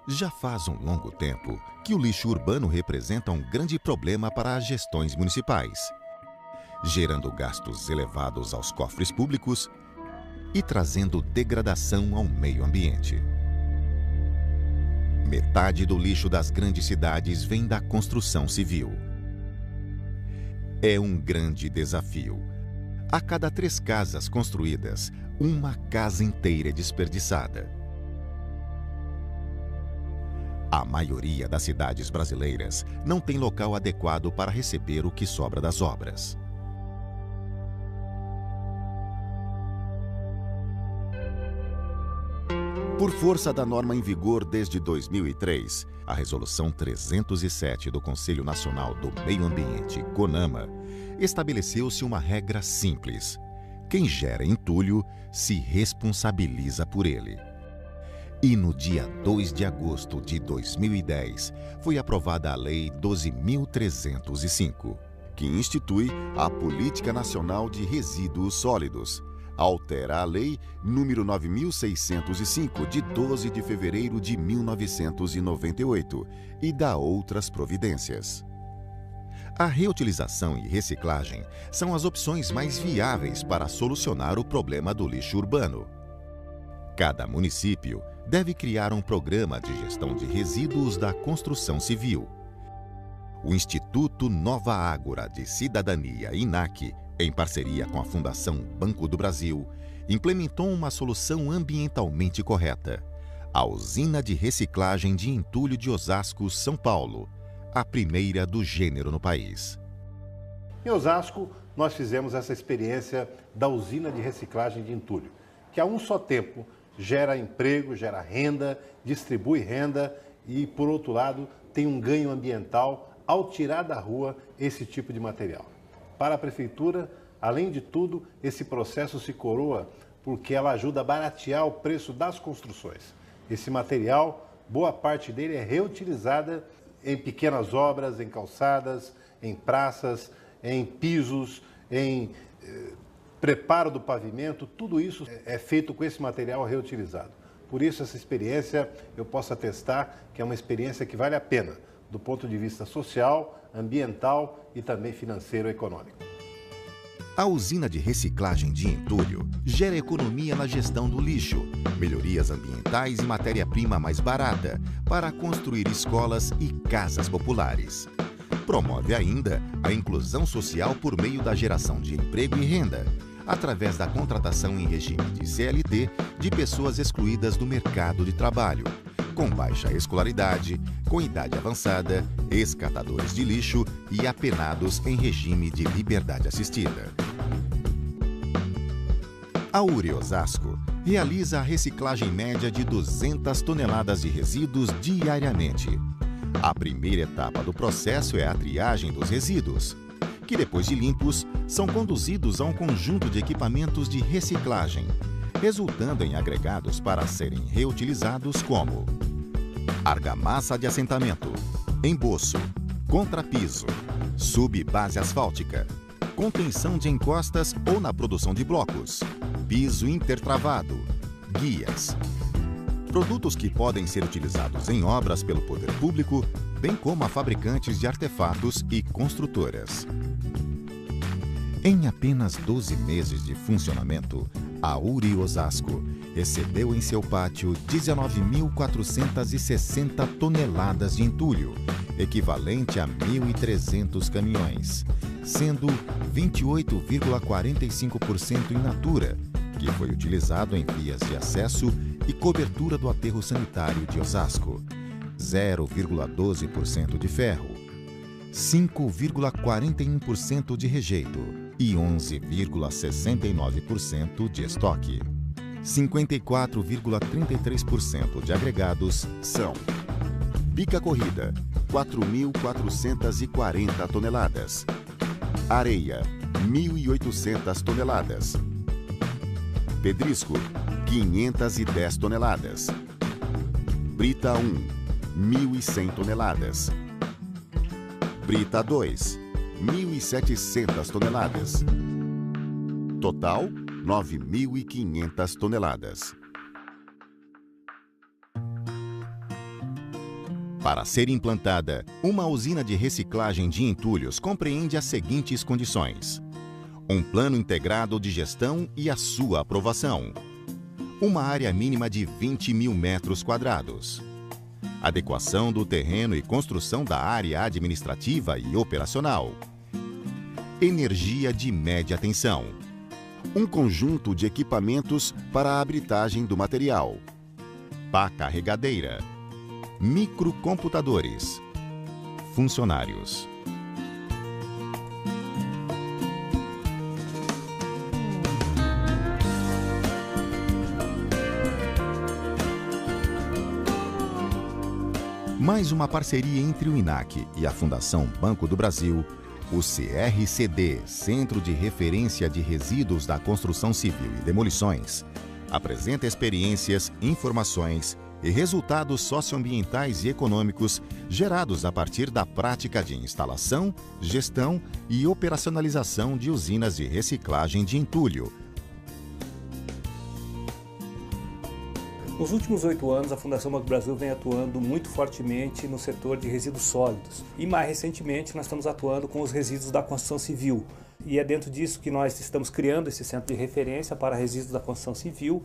Já faz um longo tempo que o lixo urbano representa um grande problema para as gestões municipais, gerando gastos elevados aos cofres públicos e trazendo degradação ao meio ambiente. Metade do lixo das grandes cidades vem da construção civil. É um grande desafio. A cada 3 casas construídas, uma casa inteira é desperdiçada. A maioria das cidades brasileiras não tem local adequado para receber o que sobra das obras. Por força da norma em vigor desde 2003, a Resolução 307 do Conselho Nacional do Meio Ambiente, CONAMA, estabeleceu-se uma regra simples: quem gera entulho se responsabiliza por ele. E no dia 2 de agosto de 2010, foi aprovada a Lei 12.305, que institui a Política Nacional de Resíduos Sólidos, altera a Lei número 9.605, de 12 de fevereiro de 1998, e dá outras providências. A reutilização e reciclagem são as opções mais viáveis para solucionar o problema do lixo urbano. Cada município deve criar um programa de gestão de resíduos da construção civil. O Instituto Nova Ágora de Cidadania, INAC, em parceria com a Fundação Banco do Brasil, implementou uma solução ambientalmente correta: a usina de reciclagem de entulho de Osasco, São Paulo, a primeira do gênero no país. Em Osasco, nós fizemos essa experiência da usina de reciclagem de entulho, que a um só tempo gera emprego, gera renda, distribui renda e, por outro lado, tem um ganho ambiental ao tirar da rua esse tipo de material. Para a Prefeitura, além de tudo, esse processo se coroa porque ela ajuda a baratear o preço das construções. Esse material, boa parte dele é reutilizada em pequenas obras, em calçadas, em praças, em pisos, em preparo do pavimento, tudo isso é feito com esse material reutilizado. Por isso, essa experiência, eu posso atestar que é uma experiência que vale a pena, do ponto de vista social, ambiental e também financeiro e econômico. A usina de reciclagem de entulho gera economia na gestão do lixo, melhorias ambientais e matéria-prima mais barata para construir escolas e casas populares. Promove ainda a inclusão social por meio da geração de emprego e renda, através da contratação em regime de CLT de pessoas excluídas do mercado de trabalho, com baixa escolaridade, com idade avançada, ex-catadores de lixo e apenados em regime de liberdade assistida. A URI Osasco realiza a reciclagem média de 200 toneladas de resíduos diariamente. A primeira etapa do processo é a triagem dos resíduos, que depois de limpos, são conduzidos a um conjunto de equipamentos de reciclagem, resultando em agregados para serem reutilizados como argamassa de assentamento, emboço, contrapiso, subbase asfáltica, contenção de encostas ou na produção de blocos, piso intertravado, guias. Produtos que podem ser utilizados em obras pelo poder público, bem como a fabricantes de artefatos e construtoras. Em apenas 12 meses de funcionamento, a URI Osasco recebeu em seu pátio 19.460 toneladas de entulho, equivalente a 1.300 caminhões, sendo 28,45% in natura, que foi utilizado em vias de acesso e cobertura do aterro sanitário de Osasco, 0,12% de ferro, 5,41% de rejeito e 11,69% de estoque. 54,33% de agregados são bica corrida, 4.440 toneladas, areia, 1.800 toneladas, pedrisco, 510 toneladas, brita 1, 1.100 toneladas, brita 2, 1.700 toneladas. Total, 9.500 toneladas. Para ser implantada, uma usina de reciclagem de entulhos compreende as seguintes condições: um plano integrado de gestão e a sua aprovação, uma área mínima de 20 mil metros quadrados, adequação do terreno e construção da área administrativa e operacional, energia de média tensão, um conjunto de equipamentos para a habilitagem do material, pá carregadeira, microcomputadores, funcionários. Mais uma parceria entre o INAC e a Fundação Banco do Brasil, o CRCD, Centro de Referência de Resíduos da Construção Civil e Demolições, apresenta experiências, informações e resultados socioambientais e econômicos gerados a partir da prática de instalação, gestão e operacionalização de usinas de reciclagem de entulho. Nos últimos 8 anos, a Fundação Banco do Brasil vem atuando muito fortemente no setor de resíduos sólidos. E mais recentemente, nós estamos atuando com os resíduos da construção civil. E é dentro disso que nós estamos criando esse centro de referência para resíduos da construção civil,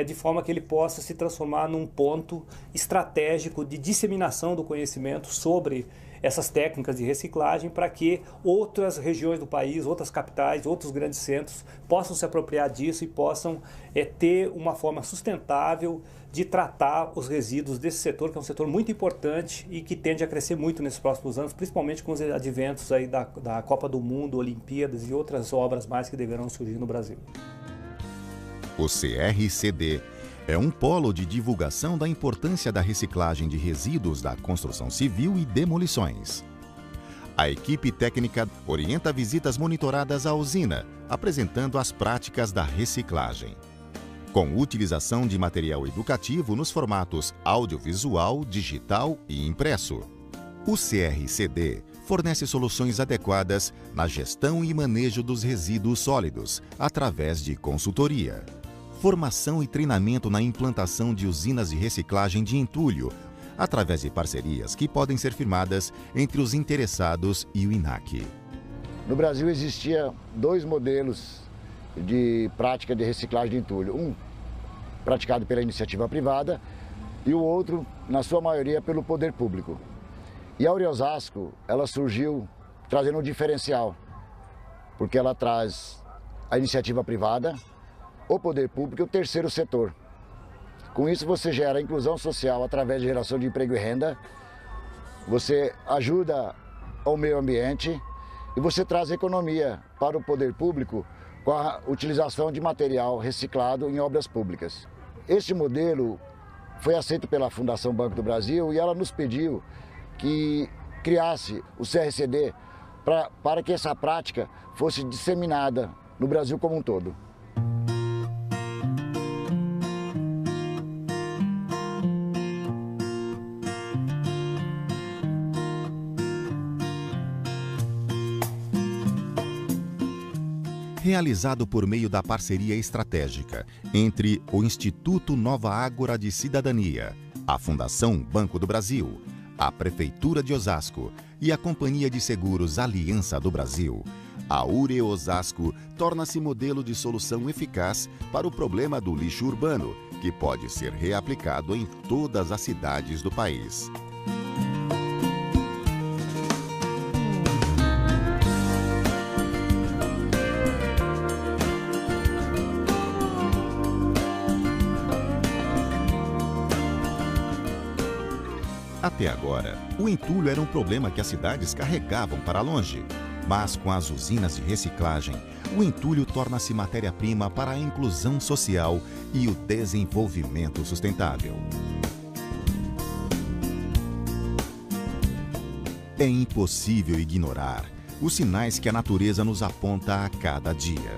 de forma que ele possa se transformar num ponto estratégico de disseminação do conhecimento sobre essas técnicas de reciclagem, para que outras regiões do país, outras capitais, outros grandes centros possam se apropriar disso e possam ter uma forma sustentável de tratar os resíduos desse setor, que é um setor muito importante e que tende a crescer muito nesses próximos anos, principalmente com os adventos aí da Copa do Mundo, Olimpíadas e outras obras mais que deverão surgir no Brasil. O CRCD é um polo de divulgação da importância da reciclagem de resíduos da construção civil e demolições. A equipe técnica orienta visitas monitoradas à usina, apresentando as práticas da reciclagem, com utilização de material educativo nos formatos audiovisual, digital e impresso. O CRCD fornece soluções adequadas na gestão e manejo dos resíduos sólidos, através de consultoria, formação e treinamento na implantação de usinas de reciclagem de entulho, através de parcerias que podem ser firmadas entre os interessados e o INAC. No Brasil existia 2 modelos de prática de reciclagem de entulho. Um praticado pela iniciativa privada e o outro, na sua maioria, pelo poder público. E a Osasco, ela surgiu trazendo um diferencial, porque ela traz a iniciativa privada, o poder público e o terceiro setor. Com isso você gera inclusão social através de geração de emprego e renda, você ajuda ao meio ambiente e você traz economia para o poder público com a utilização de material reciclado em obras públicas. Este modelo foi aceito pela Fundação Banco do Brasil e ela nos pediu que criasse o CRCD para que essa prática fosse disseminada no Brasil como um todo. Realizado por meio da parceria estratégica entre o Instituto Nova Ágora de Cidadania, a Fundação Banco do Brasil, a Prefeitura de Osasco e a Companhia de Seguros Aliança do Brasil, a URE Osasco torna-se modelo de solução eficaz para o problema do lixo urbano, que pode ser reaplicado em todas as cidades do país. Até agora, o entulho era um problema que as cidades carregavam para longe. Mas com as usinas de reciclagem, o entulho torna-se matéria-prima para a inclusão social e o desenvolvimento sustentável. É impossível ignorar os sinais que a natureza nos aponta a cada dia.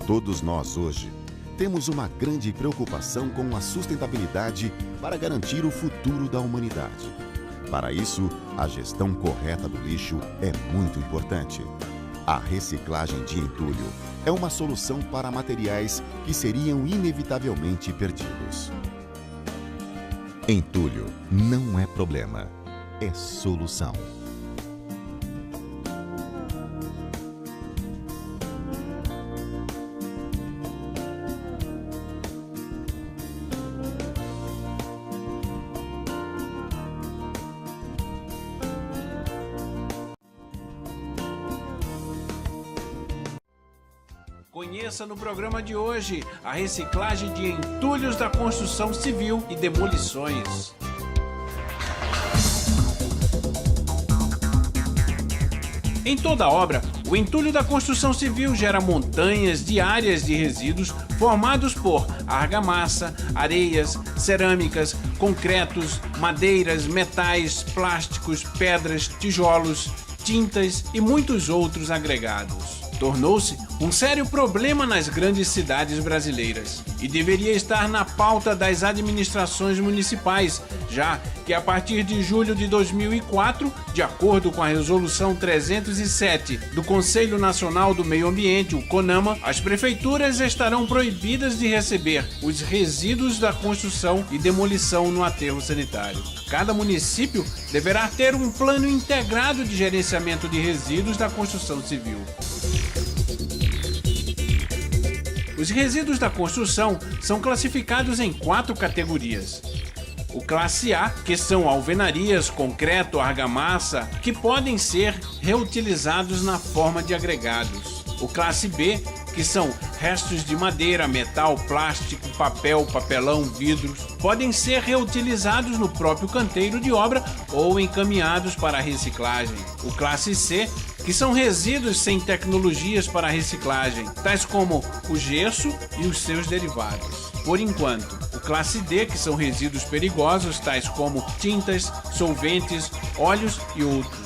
Todos nós hoje temos uma grande preocupação com a sustentabilidade para garantir o futuro da humanidade. Para isso, a gestão correta do lixo é muito importante. A reciclagem de entulho é uma solução para materiais que seriam inevitavelmente perdidos. Entulho não é problema, é solução. Conheça no programa de hoje a reciclagem de entulhos da construção civil e demolições. Em toda obra, o entulho da construção civil gera montanhas diárias de resíduos formados por argamassa, areias, cerâmicas, concretos, madeiras, metais, plásticos, pedras, tijolos, tintas e muitos outros agregados. Tornou-se um sério problema nas grandes cidades brasileiras e deveria estar na pauta das administrações municipais, já que a partir de julho de 2004, de acordo com a Resolução 307 do Conselho Nacional do Meio Ambiente, o CONAMA, as prefeituras estarão proibidas de receber os resíduos da construção e demolição no aterro sanitário. Cada município deverá ter um plano integrado de gerenciamento de resíduos da construção civil. Os resíduos da construção são classificados em 4 categorias. O classe A, que são alvenarias, concreto, argamassa, que podem ser reutilizados na forma de agregados. O classe B, que são restos de madeira, metal, plástico, papel, papelão, vidros, podem ser reutilizados no próprio canteiro de obra ou encaminhados para a reciclagem. O classe C, que são resíduos sem tecnologias para reciclagem, tais como o gesso e os seus derivados. Por enquanto, o classe D, que são resíduos perigosos, tais como tintas, solventes, óleos e outros.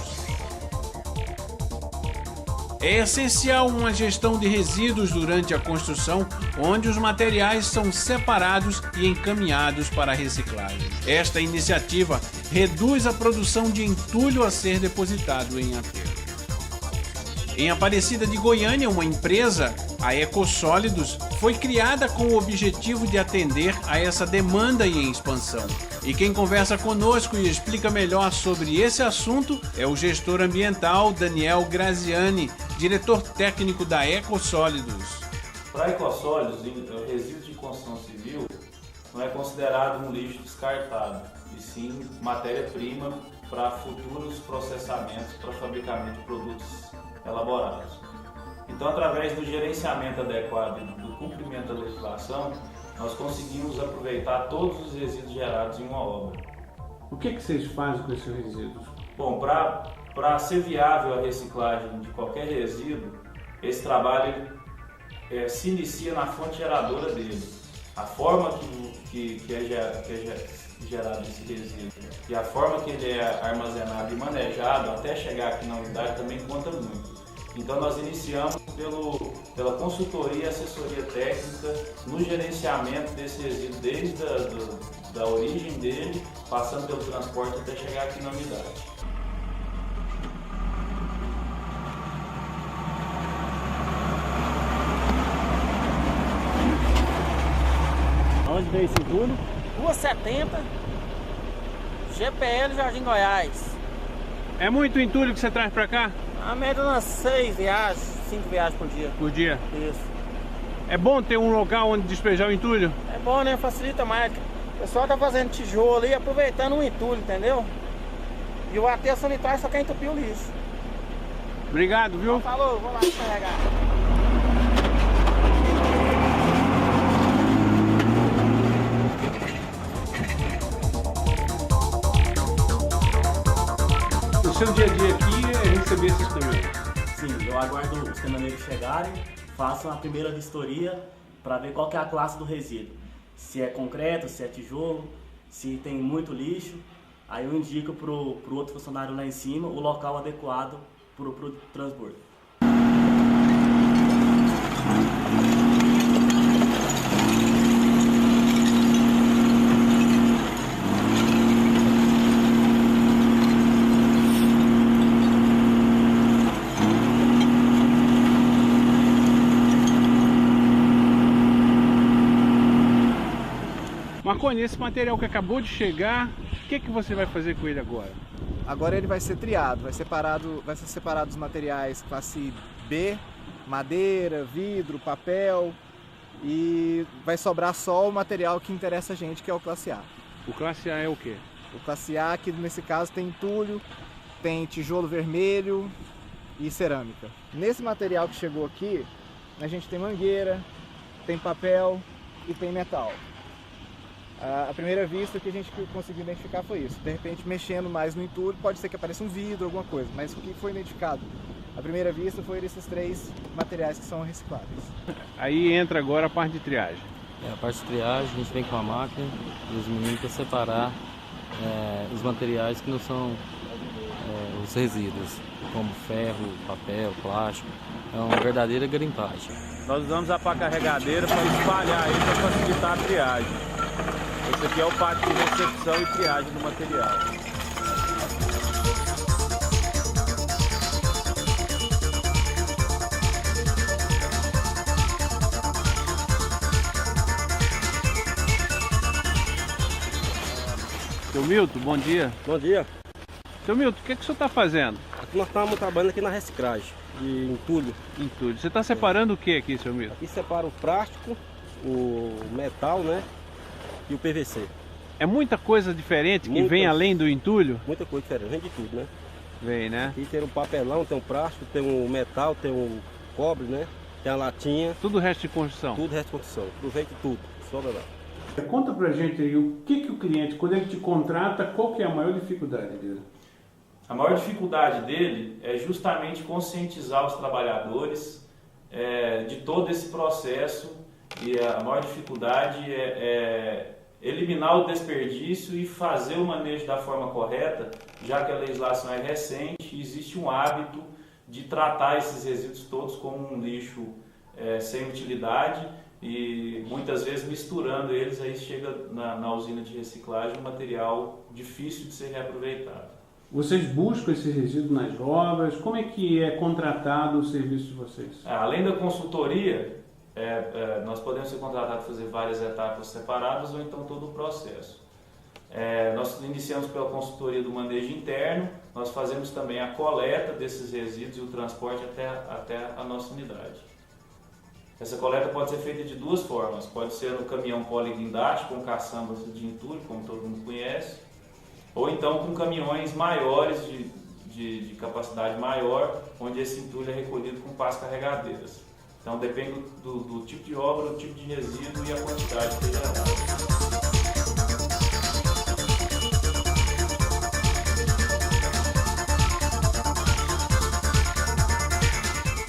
É essencial uma gestão de resíduos durante a construção, onde os materiais são separados e encaminhados para a reciclagem. Esta iniciativa reduz a produção de entulho a ser depositado em aterro. Em Aparecida de Goiânia, uma empresa, a Ecosólidos, foi criada com o objetivo de atender a essa demanda em expansão. E quem conversa conosco e explica melhor sobre esse assunto é o gestor ambiental Daniel Graziani, diretor técnico da Ecosólidos. Para a Ecosólidos, o resíduo de construção civil não é considerado um lixo descartado, e sim matéria-prima para futuros processamentos para fabricamento de produtos elaborados. Então, através do gerenciamento adequado e do cumprimento da legislação, nós conseguimos aproveitar todos os resíduos gerados em uma obra. O que vocês fazem com esses resíduos? Bom, para ser viável a reciclagem de qualquer resíduo, esse trabalho se inicia na fonte geradora dele. A forma que é gerado esse resíduo e a forma que ele é armazenado e manejado até chegar aqui na unidade também conta muito. Então nós iniciamos pela consultoria e assessoria técnica no gerenciamento desse resíduo desde da origem dele, passando pelo transporte até chegar aqui na unidade. Onde veio esse entulho? Rua 70, GPL Jardim Goiás. É muito entulho que você traz para cá? A média umas 6 viagens, 5 viagens por dia. Por dia? Isso. É bom ter um local onde despejar o entulho? É bom, né? Facilita mais. O pessoal tá fazendo tijolo aí, aproveitando o entulho, entendeu? E o aterro sanitário só quer entupir o lixo. Obrigado, viu? Então, falou, vou lá carregar. O seu dia a dia aqui é receber esses caminhões? Sim, eu aguardo os caminhoneiros chegarem, faço a primeira vistoria para ver qual que é a classe do resíduo. Se é concreto, se é tijolo, se tem muito lixo. Aí eu indico para o outro funcionário lá em cima o local adequado para o transbordo. Marconi, esse material que acabou de chegar, o que você vai fazer com ele agora? Agora ele vai ser triado, vai ser separado os materiais classe B, madeira, vidro, papel, e vai sobrar só o material que interessa a gente, que é o classe A. O classe A é o quê? O classe A, que nesse caso tem entulho, tem tijolo vermelho e cerâmica. Nesse material que chegou aqui, a gente tem mangueira, tem papel e tem metal. A primeira vista que a gente conseguiu identificar foi isso. De repente, mexendo mais no entulho, pode ser que apareça um vidro, alguma coisa. Mas o que foi identificado à primeira vista foi esses 3 materiais que são recicláveis. Aí entra agora a parte de triagem. A parte de triagem, a gente vem com a máquina e os meninos para separar os materiais que não são os resíduos, como ferro, papel, plástico. É uma verdadeira garimpagem. Nós usamos a pá carregadeira para espalhar aí, para facilitar a triagem. Esse aqui é o pátio de recepção e triagem do material. Seu Milton, bom dia. Bom dia. Seu Milton, o que o senhor está fazendo? Aqui nós estamos trabalhando aqui na reciclagem de entulho. Entulho. Você está separando o que aqui, seu Milton? Aqui separa o plástico, o metal, né? E o PVC. É muita coisa diferente que vem além do entulho? Muita coisa diferente, vem de tudo, né? Vem, né? Aqui tem o papelão, tem o plástico, tem o metal, tem o cobre, né? Tem a latinha. Tudo resto de construção? Tudo resto de construção. Aproveita tudo, sobra lá. Conta pra gente aí, o que o cliente, quando ele te contrata, qual que é a maior dificuldade dele? A maior dificuldade dele é justamente conscientizar os trabalhadores de todo esse processo, e a maior dificuldade é eliminar o desperdício e fazer o manejo da forma correta, já que a legislação é recente e existe um hábito de tratar esses resíduos todos como um lixo sem utilidade, e muitas vezes misturando eles, aí chega na usina de reciclagem um material difícil de ser reaproveitado. Vocês buscam esses resíduos nas obras? Como é que é contratado o serviço de vocês? Além da consultoria, nós podemos ser contratados para fazer várias etapas separadas ou então todo o processo. Nós iniciamos pela consultoria do manejo interno, nós fazemos também a coleta desses resíduos e o transporte até a nossa unidade. Essa coleta pode ser feita de 2 formas, pode ser no caminhão poliguindaste com caçambas de entulho, como todo mundo conhece, ou então com caminhões maiores, de capacidade maior, onde esse entulho é recolhido com pás carregadeiras. Então depende do tipo de obra, do tipo de resíduo e a quantidade que é gerada.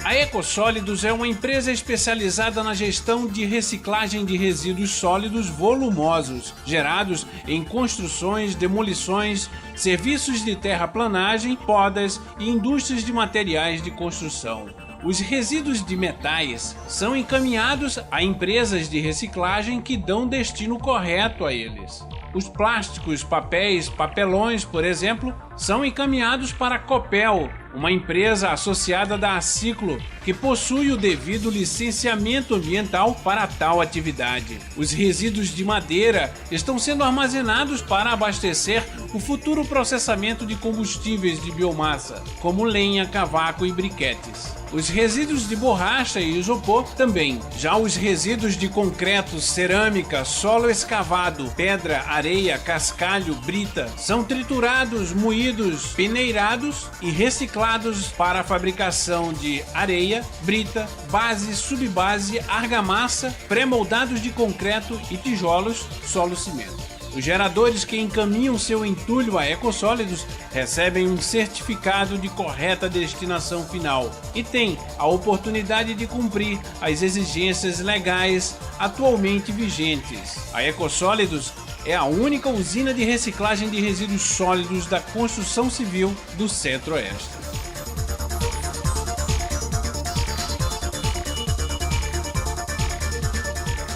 A Ecosólidos é uma empresa especializada na gestão de reciclagem de resíduos sólidos volumosos, gerados em construções, demolições, serviços de terraplanagem, podas e indústrias de materiais de construção. Os resíduos de metais são encaminhados a empresas de reciclagem que dão destino correto a eles. Os plásticos, papéis, papelões, por exemplo, são encaminhados para a Copel, uma empresa associada da Aciclo, que possui o devido licenciamento ambiental para tal atividade. Os resíduos de madeira estão sendo armazenados para abastecer o futuro processamento de combustíveis de biomassa, como lenha, cavaco e briquetes. Os resíduos de borracha e isopor também. Já os resíduos de concreto, cerâmica, solo escavado, pedra, areia, cascalho, brita são triturados, moídos, peneirados e reciclados para a fabricação de areia, brita, base, subbase, argamassa, pré-moldados de concreto e tijolos, solo-cimento. Os geradores que encaminham seu entulho a Ecosólidos recebem um certificado de correta destinação final e têm a oportunidade de cumprir as exigências legais atualmente vigentes. A Ecosólidos é a única usina de reciclagem de resíduos sólidos da construção civil do Centro-Oeste.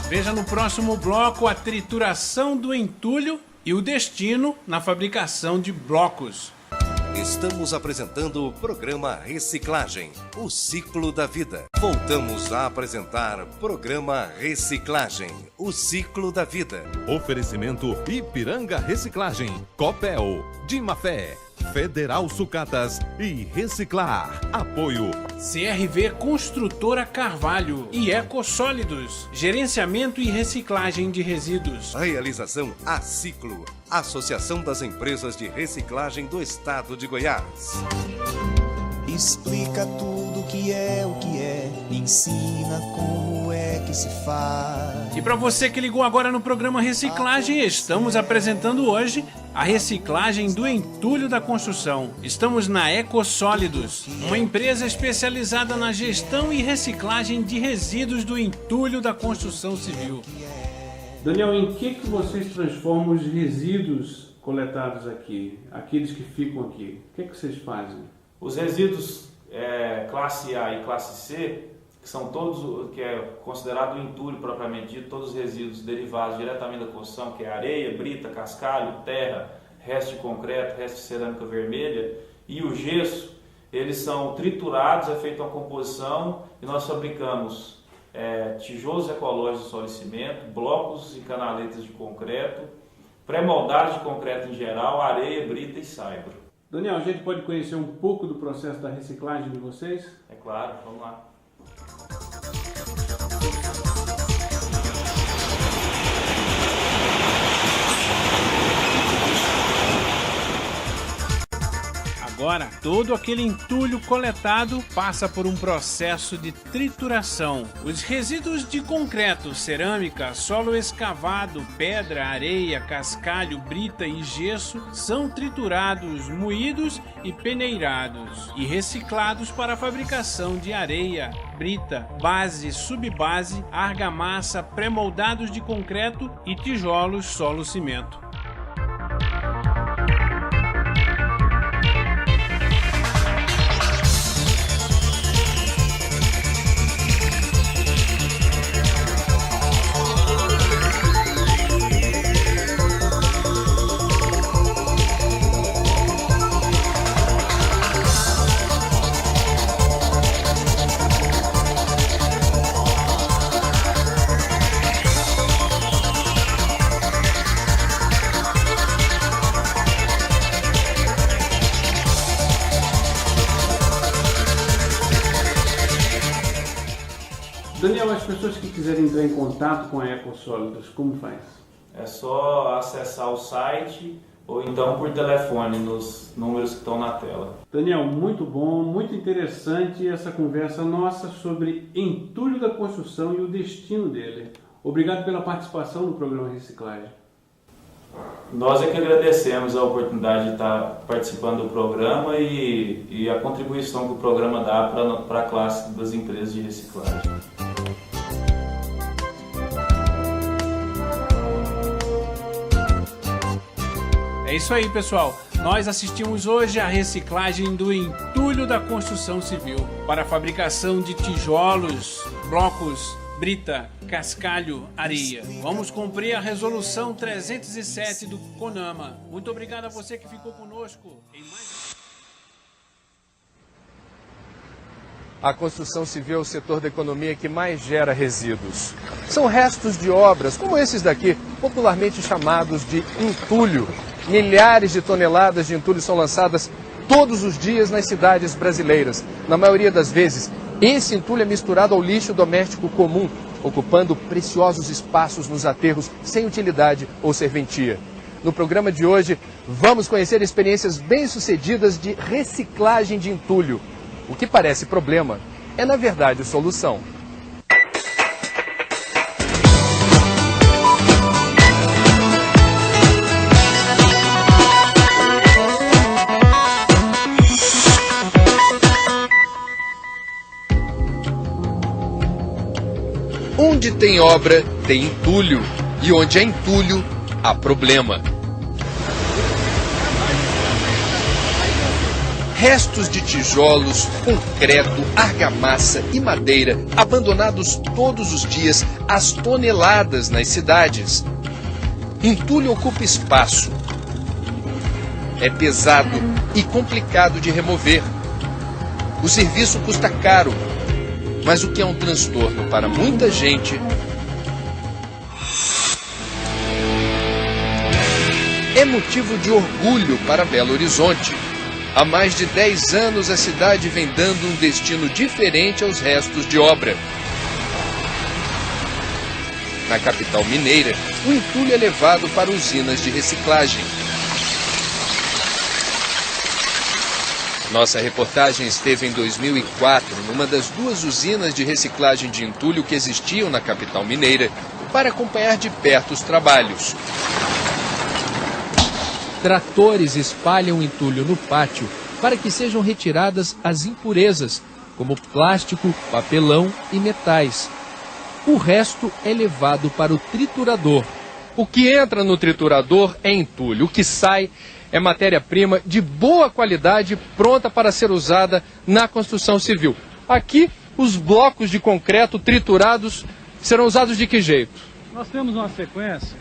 Veja no próximo bloco a trituração do entulho e o destino na fabricação de blocos. Estamos apresentando o programa Reciclagem, o ciclo da vida. Voltamos a apresentar programa Reciclagem, o ciclo da vida. Oferecimento Ipiranga Reciclagem, Copel, Dimafé, Federal Sucatas e Reciclar. Apoio CRV Construtora Carvalho e Ecosólidos, gerenciamento e reciclagem de resíduos. Realização Aciclo, Associação das Empresas de Reciclagem do Estado de Goiás. Explica tudo o que é, ensina como é que se faz. E para você que ligou agora no programa Reciclagem, estamos apresentando hoje a reciclagem do entulho da construção. Estamos na Ecosólidos, uma empresa especializada na gestão e reciclagem de resíduos do entulho da construção civil. Daniel, em que vocês transformam os resíduos coletados aqui, aqueles que ficam aqui? O que vocês fazem? Os resíduos classe A e classe C, que são todos, que é considerado o entulho propriamente dito, todos os resíduos derivados diretamente da construção, que é areia, brita, cascalho, terra, resto de concreto, resto de cerâmica vermelha e o gesso, eles são triturados, é feita uma composição e nós fabricamos tijolos ecológicos de solo e cimento, blocos e canaletas de concreto, pré-moldados de concreto em geral, areia, brita e saibro. Daniel, a gente pode conhecer um pouco do processo da reciclagem de vocês? É claro, vamos lá. Agora, todo aquele entulho coletado passa por um processo de trituração. Os resíduos de concreto, cerâmica, solo escavado, pedra, areia, cascalho, brita e gesso são triturados, moídos e peneirados e reciclados para a fabricação de areia, brita, base, subbase, argamassa, pré-moldados de concreto e tijolos solo-cimento. Daniel, as pessoas que quiserem entrar em contato com a Ecosólidos, como faz? É só acessar o site ou então por telefone nos números que estão na tela. Daniel, muito bom, muito interessante essa conversa nossa sobre entulho da construção e o destino dele. Obrigado pela participação no programa Reciclagem. Nós é que agradecemos a oportunidade de estar participando do programa e a contribuição que o programa dá para a classe das empresas de reciclagem. É isso aí, pessoal. Nós assistimos hoje à reciclagem do entulho da construção civil para a fabricação de tijolos, blocos, brita, cascalho, areia. Vamos cumprir a resolução 307 do CONAMA. Muito obrigado a você que ficou conosco em mais... A construção civil é o setor da economia que mais gera resíduos. São restos de obras, como esses daqui, popularmente chamados de entulho. Milhares de toneladas de entulho são lançadas todos os dias nas cidades brasileiras. Na maioria das vezes, esse entulho é misturado ao lixo doméstico comum, ocupando preciosos espaços nos aterros sem utilidade ou serventia. No programa de hoje, vamos conhecer experiências bem-sucedidas de reciclagem de entulho. O que parece problema é, na verdade, solução. Onde tem obra, tem entulho. E onde há entulho, há problema. Restos de tijolos, concreto, argamassa e madeira abandonados todos os dias às toneladas nas cidades. Entulho ocupa espaço. É pesado e complicado de remover. O serviço custa caro, mas o que é um transtorno para muita gente é motivo de orgulho para Belo Horizonte. Há mais de 10 anos a cidade vem dando um destino diferente aos restos de obra. Na capital mineira, o entulho é levado para usinas de reciclagem. Nossa reportagem esteve em 2004 numa das 2 usinas de reciclagem de entulho que existiam na capital mineira para acompanhar de perto os trabalhos. Tratores espalham entulho no pátio para que sejam retiradas as impurezas, como plástico, papelão e metais. O resto é levado para o triturador. O que entra no triturador é entulho. O que sai é matéria-prima de boa qualidade, pronta para ser usada na construção civil. Aqui, os blocos de concreto triturados serão usados de que jeito? Nós temos uma sequência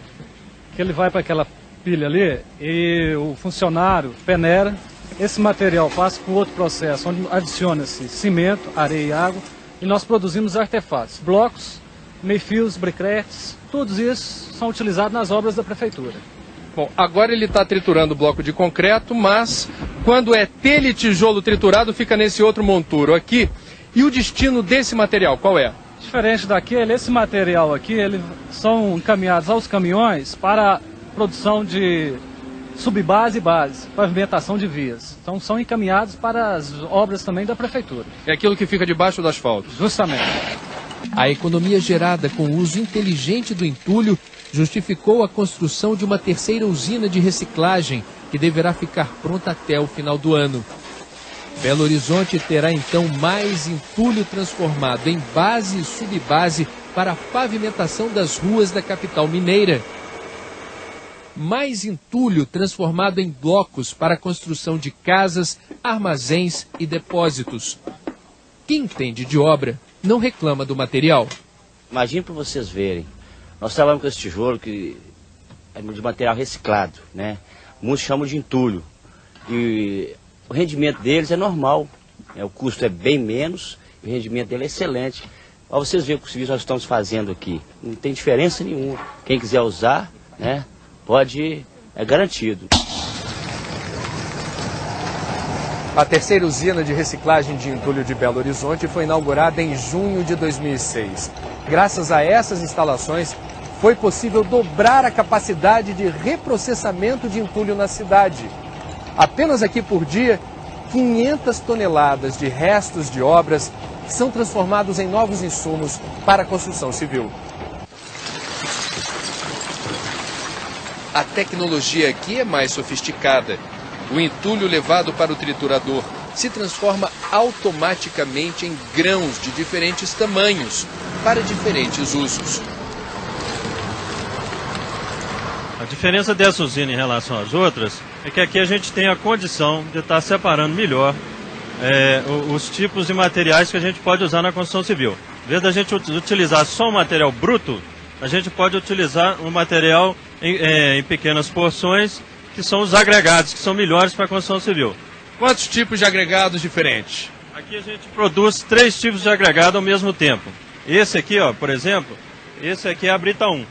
que ele vai para aquela pilha ali e o funcionário peneira. Esse material passa por outro processo, onde adiciona-se cimento, areia e água, e nós produzimos artefatos, blocos, meio-fios, briquetes, todos isso são utilizados nas obras da prefeitura. Bom, agora ele está triturando o bloco de concreto, mas quando é telha e tijolo triturado, fica nesse outro monturo aqui. E o destino desse material, qual é? Diferente daquele, esse material aqui, eles são encaminhados aos caminhões para produção de subbase e base, pavimentação de vias. Então são encaminhados para as obras também da prefeitura. É aquilo que fica debaixo do asfalto? Justamente. A economia gerada com o uso inteligente do entulho justificou a construção de uma terceira usina de reciclagem, que deverá ficar pronta até o final do ano. Belo Horizonte terá então mais entulho transformado em base e subbase para a pavimentação das ruas da capital mineira. Mais entulho transformado em blocos para a construção de casas, armazéns e depósitos. Quem entende de obra não reclama do material. Imagine para vocês verem, nós trabalhamos com esse tijolo que é de material reciclado, né? Muitos chamam de entulho. E o rendimento deles é normal, né? O custo é bem menos e o rendimento dele é excelente. Para vocês verem o que nós estamos fazendo aqui, não tem diferença nenhuma. Quem quiser usar, né, pode, é garantido. A terceira usina de reciclagem de entulho de Belo Horizonte foi inaugurada em junho de 2006. Graças a essas instalações, foi possível dobrar a capacidade de reprocessamento de entulho na cidade. Apenas aqui por dia, 500 toneladas de restos de obras são transformados em novos insumos para a construção civil. A tecnologia aqui é mais sofisticada. O entulho levado para o triturador se transforma automaticamente em grãos de diferentes tamanhos, para diferentes usos. A diferença dessa usina em relação às outras é que aqui a gente tem a condição de estar separando melhor os tipos de materiais que a gente pode usar na construção civil. Em vez da gente utilizar só o material bruto, a gente pode utilizar o material em pequenas porções, que são os agregados, que são melhores para a construção civil. Quantos tipos de agregados diferentes? Aqui a gente produz 3 tipos de agregado ao mesmo tempo. Esse aqui, ó, por exemplo, esse aqui é a brita 1.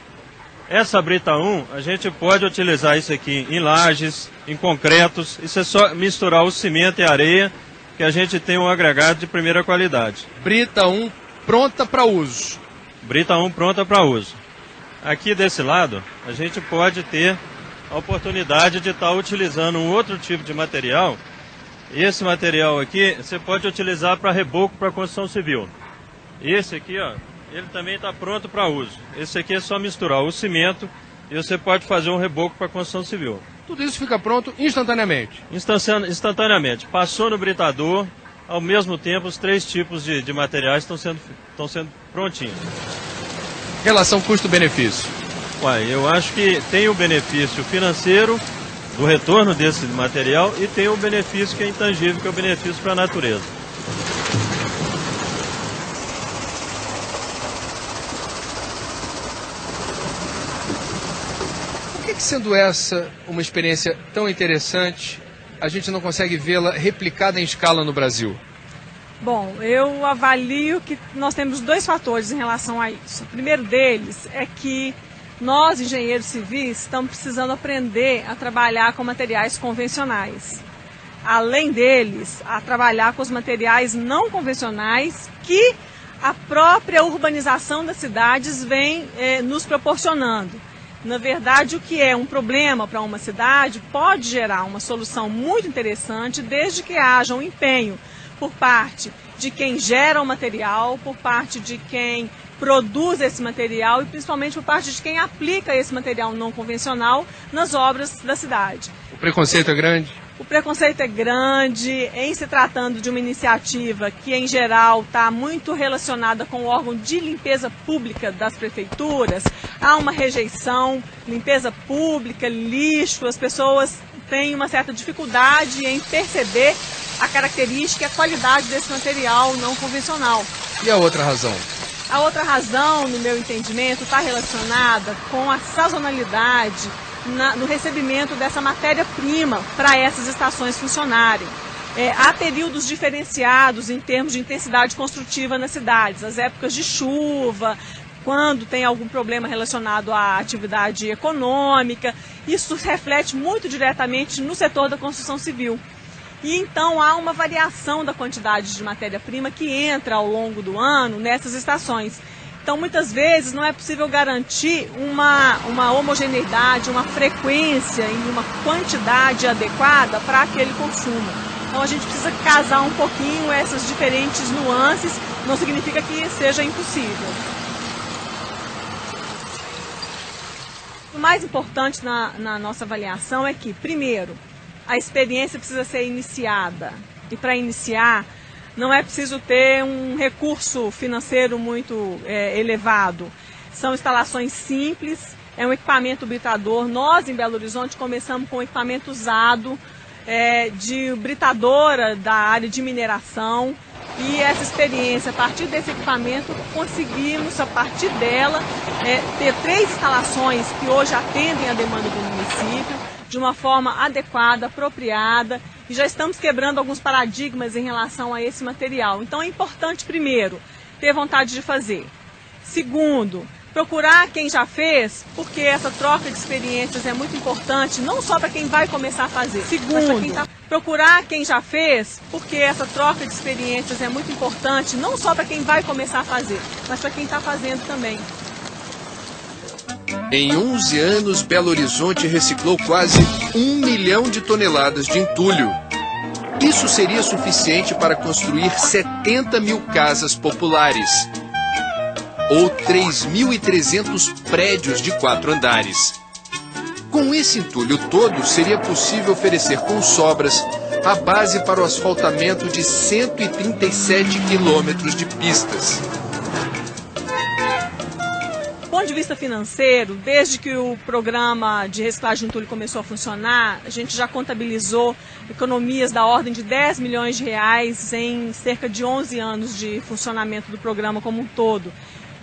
Essa brita 1, a gente pode utilizar isso aqui em lajes, em concretos. Isso é só misturar o cimento e a areia, que a gente tem um agregado de primeira qualidade. Brita 1 pronta para uso. Brita 1 pronta para uso. Aqui desse lado, a gente pode ter a oportunidade de estar utilizando um outro tipo de material. Esse material aqui, você pode utilizar para reboco para construção civil. Esse aqui, ó, ele também está pronto para uso. Esse aqui é só misturar o cimento e você pode fazer um reboco para construção civil. Tudo isso fica pronto instantaneamente? Instantaneamente. Passou no britador, ao mesmo tempo os 3 tipos de materiais estão sendo prontinhos. Relação custo-benefício? Eu acho que tem o benefício financeiro do retorno desse material e tem o benefício que é intangível, que é o benefício para a natureza. Por que, sendo essa uma experiência tão interessante, a gente não consegue vê-la replicada em escala no Brasil? Bom, eu avalio que nós temos dois fatores em relação a isso. O primeiro deles é que nós, engenheiros civis, estamos precisando aprender a trabalhar com materiais convencionais. Além deles, a trabalhar com os materiais não convencionais que a própria urbanização das cidades vem nos proporcionando. Na verdade, o que é um problema para uma cidade pode gerar uma solução muito interessante desde que haja um empenho por parte de quem gera o material, por parte de quem produz esse material e principalmente por parte de quem aplica esse material não convencional nas obras da cidade. O preconceito é grande? O preconceito é grande em se tratando de uma iniciativa que, em geral, está muito relacionada com o órgão de limpeza pública das prefeituras. Há uma rejeição, limpeza pública, lixo, as pessoas têm uma certa dificuldade em perceber a característica e a qualidade desse material não convencional. E a outra razão? A outra razão, no meu entendimento, está relacionada com a sazonalidade no recebimento dessa matéria-prima para essas estações funcionarem. Há períodos diferenciados em termos de intensidade construtiva nas cidades, as épocas de chuva, quando tem algum problema relacionado à atividade econômica. Isso reflete muito diretamente no setor da construção civil. E então há uma variação da quantidade de matéria-prima que entra ao longo do ano nessas estações. Então, muitas vezes, não é possível garantir uma homogeneidade, uma frequência e uma quantidade adequada para aquele consumo. Então, a gente precisa casar um pouquinho essas diferentes nuances, não significa que seja impossível. O mais importante na nossa avaliação é que, primeiro, a experiência precisa ser iniciada. E para iniciar, não é preciso ter um recurso financeiro muito elevado. São instalações simples, é um equipamento britador. Nós, em Belo Horizonte, começamos com um equipamento usado de britadora da área de mineração. E essa experiência, a partir desse equipamento, conseguimos, a partir dela, ter 3 instalações que hoje atendem a demanda do município de uma forma adequada, apropriada, e já estamos quebrando alguns paradigmas em relação a esse material. Então é importante, primeiro, ter vontade de fazer. Segundo, procurar quem já fez, porque essa troca de experiências é muito importante, não só para quem vai começar a fazer. Segundo, procurar quem já fez, porque essa troca de experiências é muito importante, não só para quem vai começar a fazer, mas para quem está fazendo também. Em 11 anos, Belo Horizonte reciclou quase 1 milhão de toneladas de entulho. Isso seria suficiente para construir 70 mil casas populares, ou 3.300 prédios de 4 andares. Com esse entulho todo, seria possível oferecer com sobras a base para o asfaltamento de 137 quilômetros de pistas. Do ponto de vista financeiro, desde que o programa de reciclagem de entulho começou a funcionar, a gente já contabilizou economias da ordem de 10 milhões de reais em cerca de 11 anos de funcionamento do programa como um todo.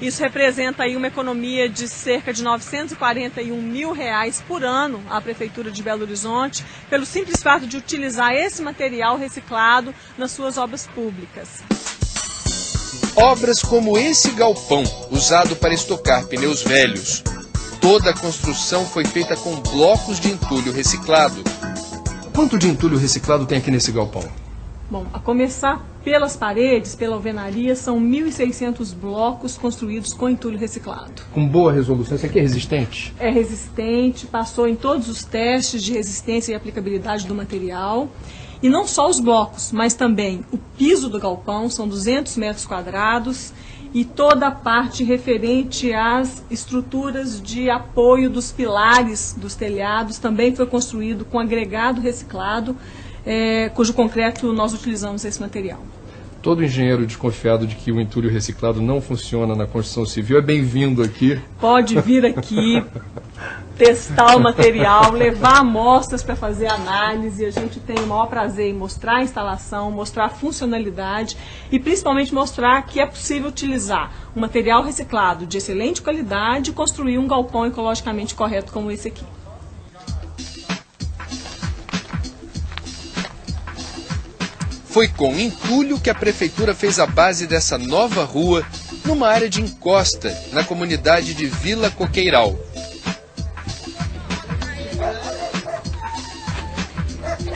Isso representa aí uma economia de cerca de 941 mil reais por ano à Prefeitura de Belo Horizonte, pelo simples fato de utilizar esse material reciclado nas suas obras públicas. Obras como esse galpão, usado para estocar pneus velhos. Toda a construção foi feita com blocos de entulho reciclado. Quanto de entulho reciclado tem aqui nesse galpão? Bom, a começar pelas paredes, pela alvenaria, são 1.600 blocos construídos com entulho reciclado. Com boa resolução. Isso aqui é resistente? É resistente, passou em todos os testes de resistência e aplicabilidade do material. E não só os blocos, mas também o piso do galpão, são 200 metros quadrados, e toda a parte referente às estruturas de apoio dos pilares dos telhados também foi construído com agregado reciclado, cujo concreto nós utilizamos esse material. Todo engenheiro desconfiado de que o entulho reciclado não funciona na construção civil é bem-vindo aqui. Pode vir aqui, testar o material, levar amostras para fazer análise. A gente tem o maior prazer em mostrar a instalação, mostrar a funcionalidade e principalmente mostrar que é possível utilizar um material reciclado de excelente qualidade e construir um galpão ecologicamente correto como esse aqui. Foi com entulho que a prefeitura fez a base dessa nova rua, numa área de encosta, na comunidade de Vila Coqueiral.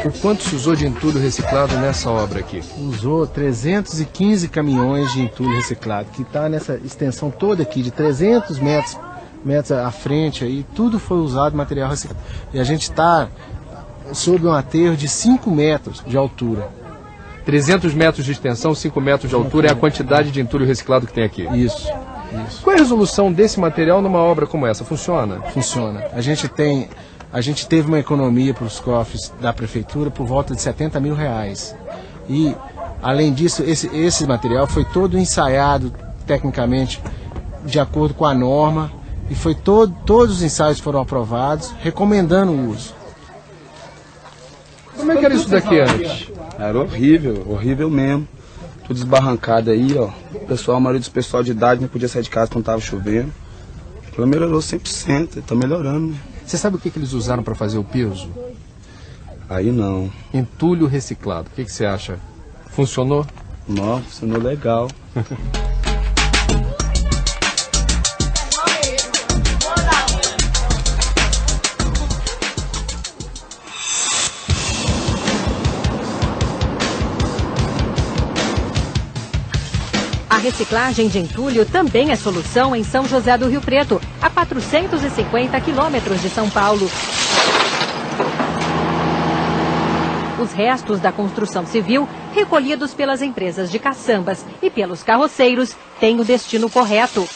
O quanto se usou de entulho reciclado nessa obra aqui? Usou 315 caminhões de entulho reciclado, que está nessa extensão toda aqui, de 300 metros à frente, aí, tudo foi usado material reciclado. E a gente está sob um aterro de 5 metros de altura. 300 metros de extensão, 5 metros de altura é a quantidade de entulho reciclado que tem aqui? Isso. Qual é a resolução desse material numa obra como essa? Funciona? Funciona. A gente teve uma economia para os cofres da prefeitura por volta de R$70 mil. E, além disso, esse material foi todo ensaiado tecnicamente de acordo com a norma e todos os ensaios foram aprovados, recomendando o uso. Como é que era isso daqui antes? Era horrível, horrível mesmo. Tudo esbarrancado aí, ó. A maioria dos pessoal de idade não podia sair de casa quando estava chovendo. Ela melhorou 100%, está melhorando, né? Você sabe o que eles usaram para fazer o piso? Aí não. Entulho reciclado. O que você acha? Funcionou? Não, funcionou legal. A reciclagem de entulho também é solução em São José do Rio Preto, a 450 quilômetros de São Paulo. Os restos da construção civil, recolhidos pelas empresas de caçambas e pelos carroceiros, têm o destino correto.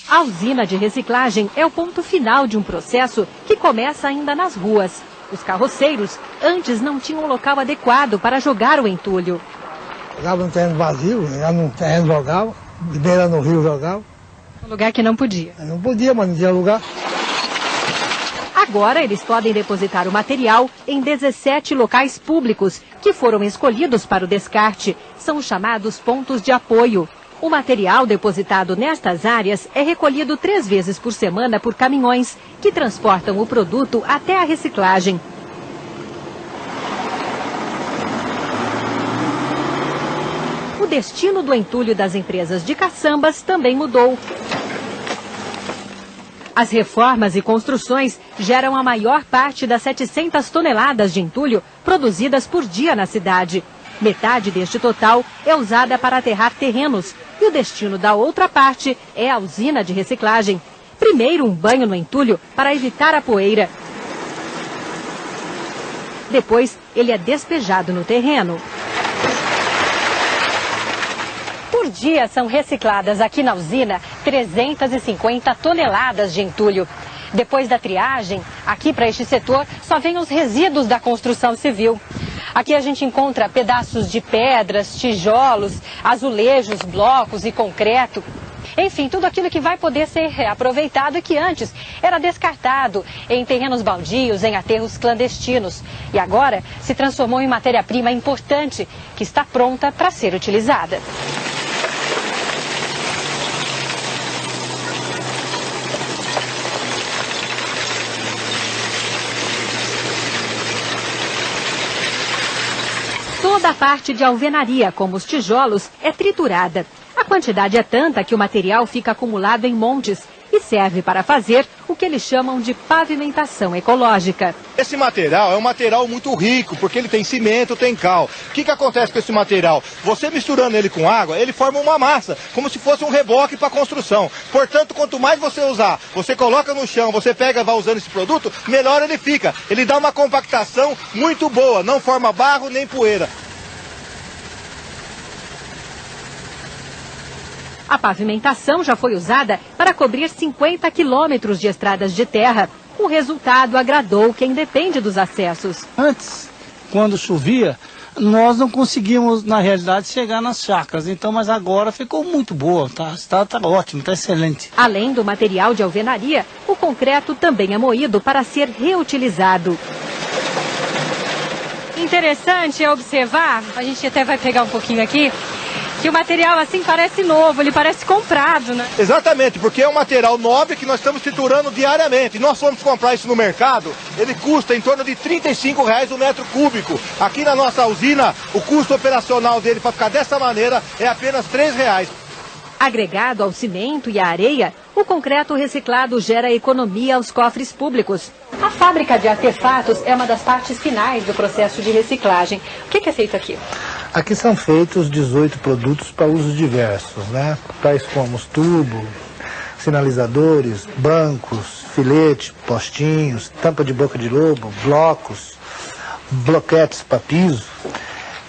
A usina de reciclagem é o ponto final de um processo que começa ainda nas ruas. Os carroceiros antes não tinham um local adequado para jogar o entulho. Jogava no terreno vazio, já no terreno jogava, de beira no rio jogava. Um lugar que não podia. Não podia, mas não tinha lugar. Agora eles podem depositar o material em 17 locais públicos que foram escolhidos para o descarte. São chamados pontos de apoio. O material depositado nestas áreas é recolhido 3 vezes por semana por caminhões que transportam o produto até a reciclagem. O destino do entulho das empresas de caçambas também mudou. As reformas e construções geram a maior parte das 700 toneladas de entulho produzidas por dia na cidade. Metade deste total é usada para aterrar terrenos e o destino da outra parte é a usina de reciclagem. Primeiro um banho no entulho para evitar a poeira. Depois ele é despejado no terreno. Por dia são recicladas aqui na usina 350 toneladas de entulho. Depois da triagem, aqui para este setor só vêm os resíduos da construção civil. Aqui a gente encontra pedaços de pedras, tijolos, azulejos, blocos e concreto. Enfim, tudo aquilo que vai poder ser aproveitado e que antes era descartado em terrenos baldios, em aterros clandestinos. E agora se transformou em matéria-prima importante que está pronta para ser utilizada. Toda a parte de alvenaria, como os tijolos, é triturada. A quantidade é tanta que o material fica acumulado em montes e serve para fazer o que eles chamam de pavimentação ecológica. Esse material é um material muito rico, porque ele tem cimento, tem cal. O que acontece com esse material? Você misturando ele com água, ele forma uma massa, como se fosse um reboque para a construção. Portanto, quanto mais você usar, você coloca no chão, você pega e vai usando esse produto, melhor ele fica. Ele dá uma compactação muito boa, não forma barro nem poeira. A pavimentação já foi usada para cobrir 50 quilômetros de estradas de terra. O resultado agradou quem depende dos acessos. Antes, quando chovia, nós não conseguíamos, na realidade, chegar nas chácaras. Então, mas agora ficou muito boa, tá ótimo, tá excelente. Além do material de alvenaria, o concreto também é moído para ser reutilizado. Interessante é observar, a gente até vai pegar um pouquinho aqui, Que o material assim parece novo, ele parece comprado, né? Exatamente, porque é um material nobre que nós estamos triturando diariamente. E nós fomos comprar isso no mercado, ele custa em torno de R$35 o metro cúbico. Aqui na nossa usina, o custo operacional dele para ficar dessa maneira é apenas R$3. Agregado ao cimento e à areia, o concreto reciclado gera economia aos cofres públicos. A fábrica de artefatos é uma das partes finais do processo de reciclagem. O que é feito aqui? Aqui são feitos 18 produtos para usos diversos, né? Tais como os tubos, sinalizadores, bancos, filete, postinhos, tampa de boca de lobo, blocos, bloquetes para piso.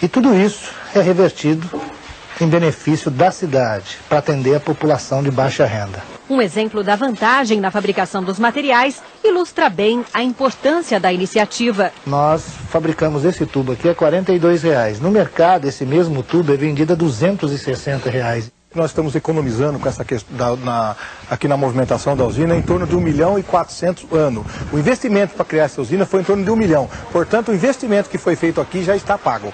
E tudo isso é revertido em benefício da cidade, para atender a população de baixa renda. Um exemplo da vantagem na fabricação dos materiais ilustra bem a importância da iniciativa. Nós fabricamos esse tubo aqui a R$42. No mercado, esse mesmo tubo é vendido a R$260. Nós estamos economizando com essa questão aqui na movimentação da usina em torno de 1.400.000 ano. O investimento para criar essa usina foi em torno de 1 milhão. Portanto, o investimento que foi feito aqui já está pago.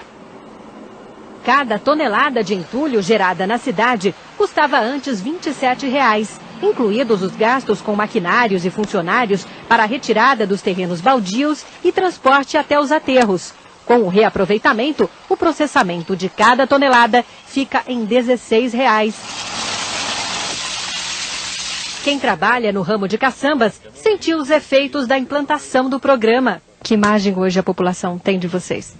Cada tonelada de entulho gerada na cidade custava antes R$27, incluídos os gastos com maquinários e funcionários para a retirada dos terrenos baldios e transporte até os aterros. Com o reaproveitamento, o processamento de cada tonelada fica em R$16. Quem trabalha no ramo de caçambas sentiu os efeitos da implantação do programa. Que imagem hoje a população tem de vocês?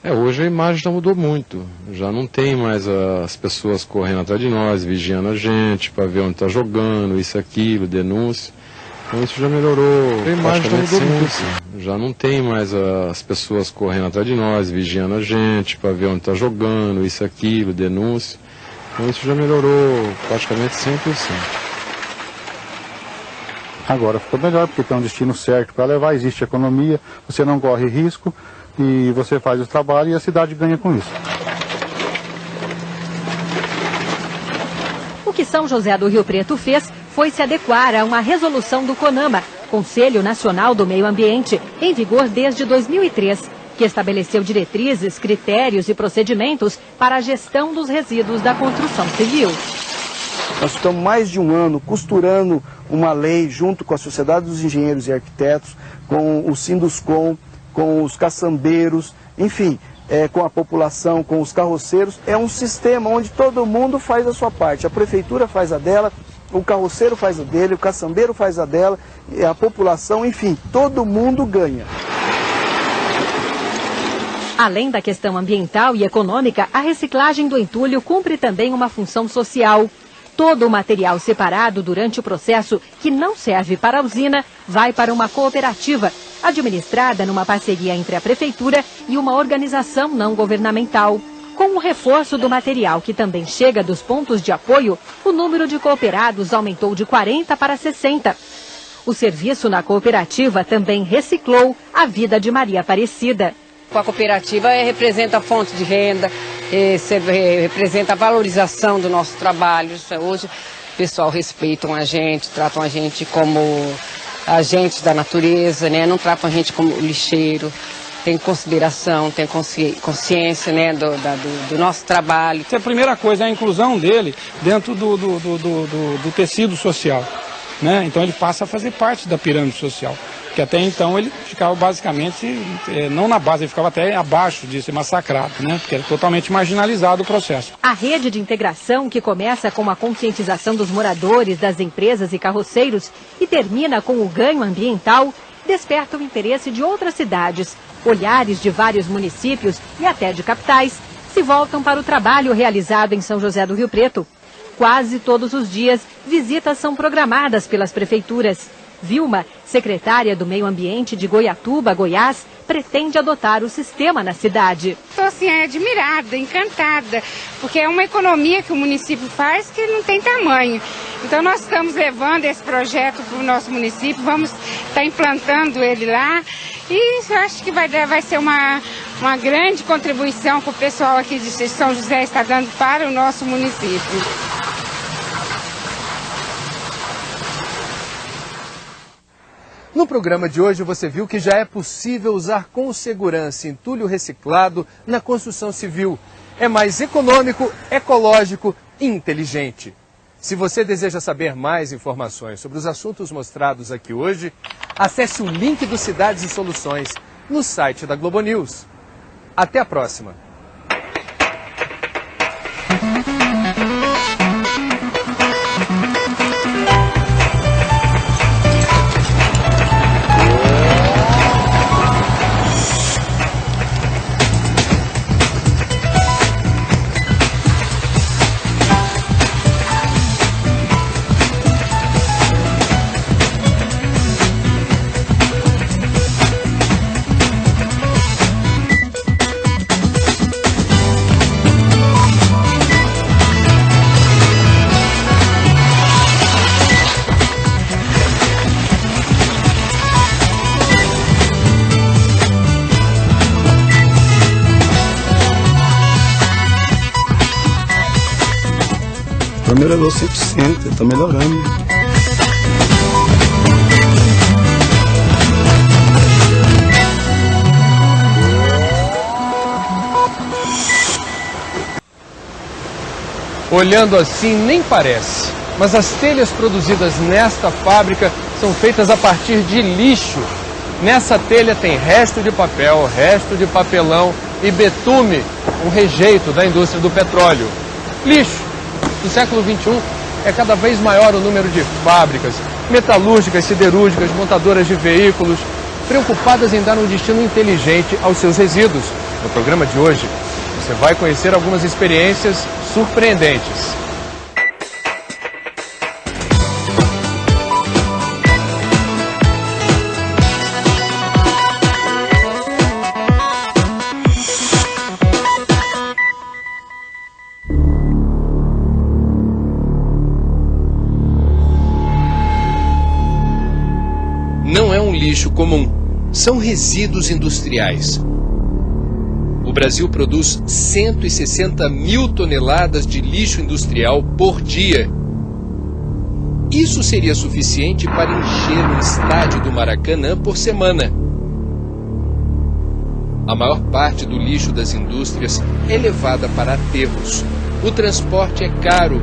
Hoje a imagem já mudou muito, já não tem mais as pessoas correndo atrás de nós, vigiando a gente, para ver onde está jogando, isso, aquilo, denúncia. Então isso já melhorou, a imagem já mudou muito. Já não tem mais as pessoas correndo atrás de nós, vigiando a gente, para ver onde está jogando, isso, aquilo, denúncia. Então isso já melhorou praticamente 100%. Agora ficou melhor, porque tem um destino certo para levar, existe economia, você não corre risco. E você faz o trabalho e a cidade ganha com isso. O que São José do Rio Preto fez foi se adequar a uma resolução do CONAMA, Conselho Nacional do Meio Ambiente, em vigor desde 2003, que estabeleceu diretrizes, critérios e procedimentos para a gestão dos resíduos da construção civil. Nós estamos mais de um ano costurando uma lei junto com a Sociedade dos Engenheiros e Arquitetos, com o Sinduscom, com os caçambeiros, enfim, com a população, com os carroceiros. É um sistema onde todo mundo faz a sua parte. A prefeitura faz a dela, o carroceiro faz a dele, o caçambeiro faz a dela, a população, enfim, todo mundo ganha. Além da questão ambiental e econômica, a reciclagem do entulho cumpre também uma função social. Todo o material separado durante o processo que não serve para a usina vai para uma cooperativa, administrada numa parceria entre a prefeitura e uma organização não governamental. Com o reforço do material que também chega dos pontos de apoio, o número de cooperados aumentou de 40 para 60. O serviço na cooperativa também reciclou a vida de Maria Aparecida. A cooperativa representa a fonte de renda, representa a valorização do nosso trabalho. Hoje o pessoal respeitam a gente, tratam a gente como agentes da natureza, né? Não tratam a gente como lixeiro, tem consideração, tem consciência, né, do nosso trabalho. A primeira coisa é a inclusão dele dentro do tecido social, né? Então ele passa a fazer parte da pirâmide social. Que até então ele ficava basicamente, não na base, ele ficava até abaixo de ser massacrado, né? Porque era totalmente marginalizado o processo. A rede de integração, que começa com a conscientização dos moradores, das empresas e carroceiros e termina com o ganho ambiental, desperta o interesse de outras cidades. Olhares de vários municípios e até de capitais se voltam para o trabalho realizado em São José do Rio Preto. Quase todos os dias, visitas são programadas pelas prefeituras. Vilma, secretária do Meio Ambiente de Goiatuba, Goiás, pretende adotar o sistema na cidade. Estou assim, admirada, encantada, porque é uma economia que o município faz que não tem tamanho. Então nós estamos levando esse projeto para o nosso município, vamos estar implantando ele lá e eu acho que vai ser uma grande contribuição que o pessoal aqui de São José está dando para o nosso município. No programa de hoje você viu que já é possível usar com segurança entulho reciclado na construção civil. é mais econômico, ecológico e inteligente. Se você deseja saber mais informações sobre os assuntos mostrados aqui hoje, acesse o link do Cidades e Soluções no site da Globo News. Até a próxima! Melhorou 100%, está melhorando. Olhando assim nem parece, mas as telhas produzidas nesta fábrica são feitas a partir de lixo. Nessa telha tem resto de papel, resto de papelão e betume, um rejeito da indústria do petróleo. Lixo. No século XXI, é cada vez maior o número de fábricas, metalúrgicas, siderúrgicas, montadoras de veículos, preocupadas em dar um destino inteligente aos seus resíduos. No programa de hoje, você vai conhecer algumas experiências surpreendentes. Não é um lixo comum, são resíduos industriais. O Brasil produz 160 mil toneladas de lixo industrial por dia. Isso seria suficiente para encher um estádio do Maracanã por semana. A maior parte do lixo das indústrias é levada para aterros. O transporte é caro.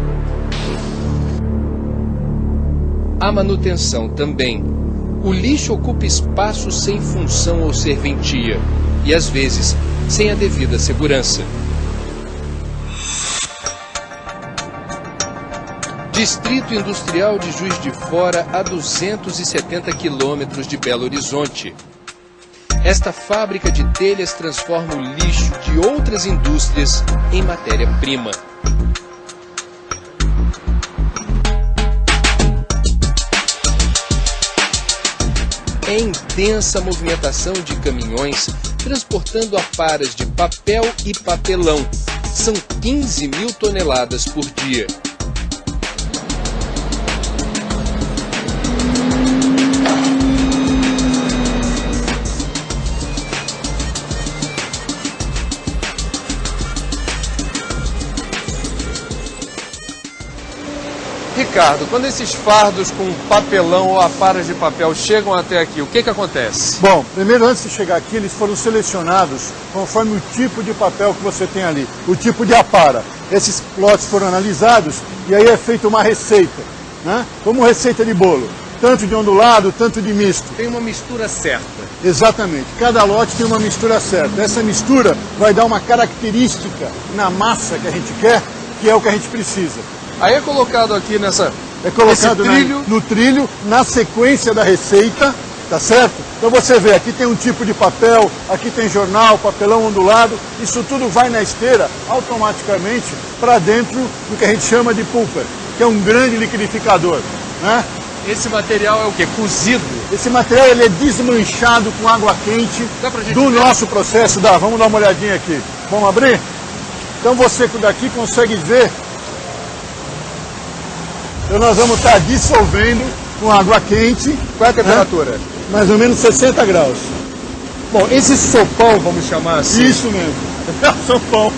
A manutenção também. O lixo ocupa espaço sem função ou serventia e, às vezes, sem a devida segurança. Distrito Industrial de Juiz de Fora, a 270 quilômetros de Belo Horizonte. Esta fábrica de telhas transforma o lixo de outras indústrias em matéria-prima. É intensa movimentação de caminhões transportando aparas de papel e papelão. São 15 mil toneladas por dia. Ricardo, quando esses fardos com papelão ou aparas de papel chegam até aqui, o que acontece? Bom, primeiro, antes de chegar aqui, eles foram selecionados conforme o tipo de papel que você tem ali, o tipo de apara. Esses lotes foram analisados e aí é feita uma receita, né? Como receita de bolo, tanto de ondulado, tanto de misto. Tem uma mistura certa. Exatamente, cada lote tem uma mistura certa. Essa mistura vai dar uma característica na massa que a gente quer, que é o que a gente precisa. Aí é colocado aqui nessa... É colocado no trilho, na sequência da receita, tá certo? Então você vê, aqui tem um tipo de papel, aqui tem jornal, papelão ondulado, isso tudo vai na esteira automaticamente para dentro do que a gente chama de pulper, que é um grande liquidificador, né? Esse material é o quê? Cozido? Esse material ele é desmanchado com água quente do nosso processo. Vamos dar uma olhadinha aqui. Vamos abrir? Então você daqui consegue ver. Então nós vamos estar dissolvendo com água quente. Qual é a temperatura? Mais ou menos 60 graus. Bom, esse sopão, vamos chamar assim. Isso mesmo. Sopão.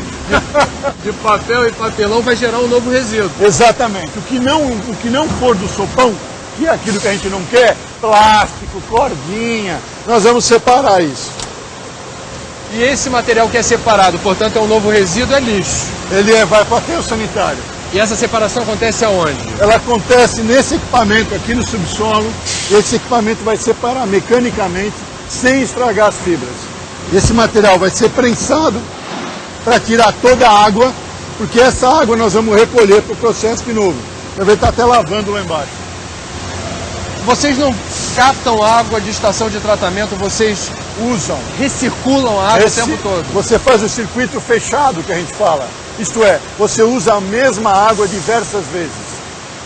De papel e papelão vai gerar um novo resíduo. Exatamente. O que não for do sopão, que é aquilo que a gente não quer, plástico, cordinha, nós vamos separar isso. E esse material que é separado, portanto, é um novo resíduo, é lixo. Ele vai para o aterro sanitário. E essa separação acontece aonde? Ela acontece nesse equipamento aqui no subsolo. Esse equipamento vai separar mecanicamente, sem estragar as fibras. Esse material vai ser prensado para tirar toda a água, porque essa água nós vamos recolher para o processo de novo. Vai estar até lavando lá embaixo. Vocês não captam água de estação de tratamento, vocês usam, recirculam a água o tempo todo. Você faz o circuito fechado, que a gente fala. Isto é, você usa a mesma água diversas vezes.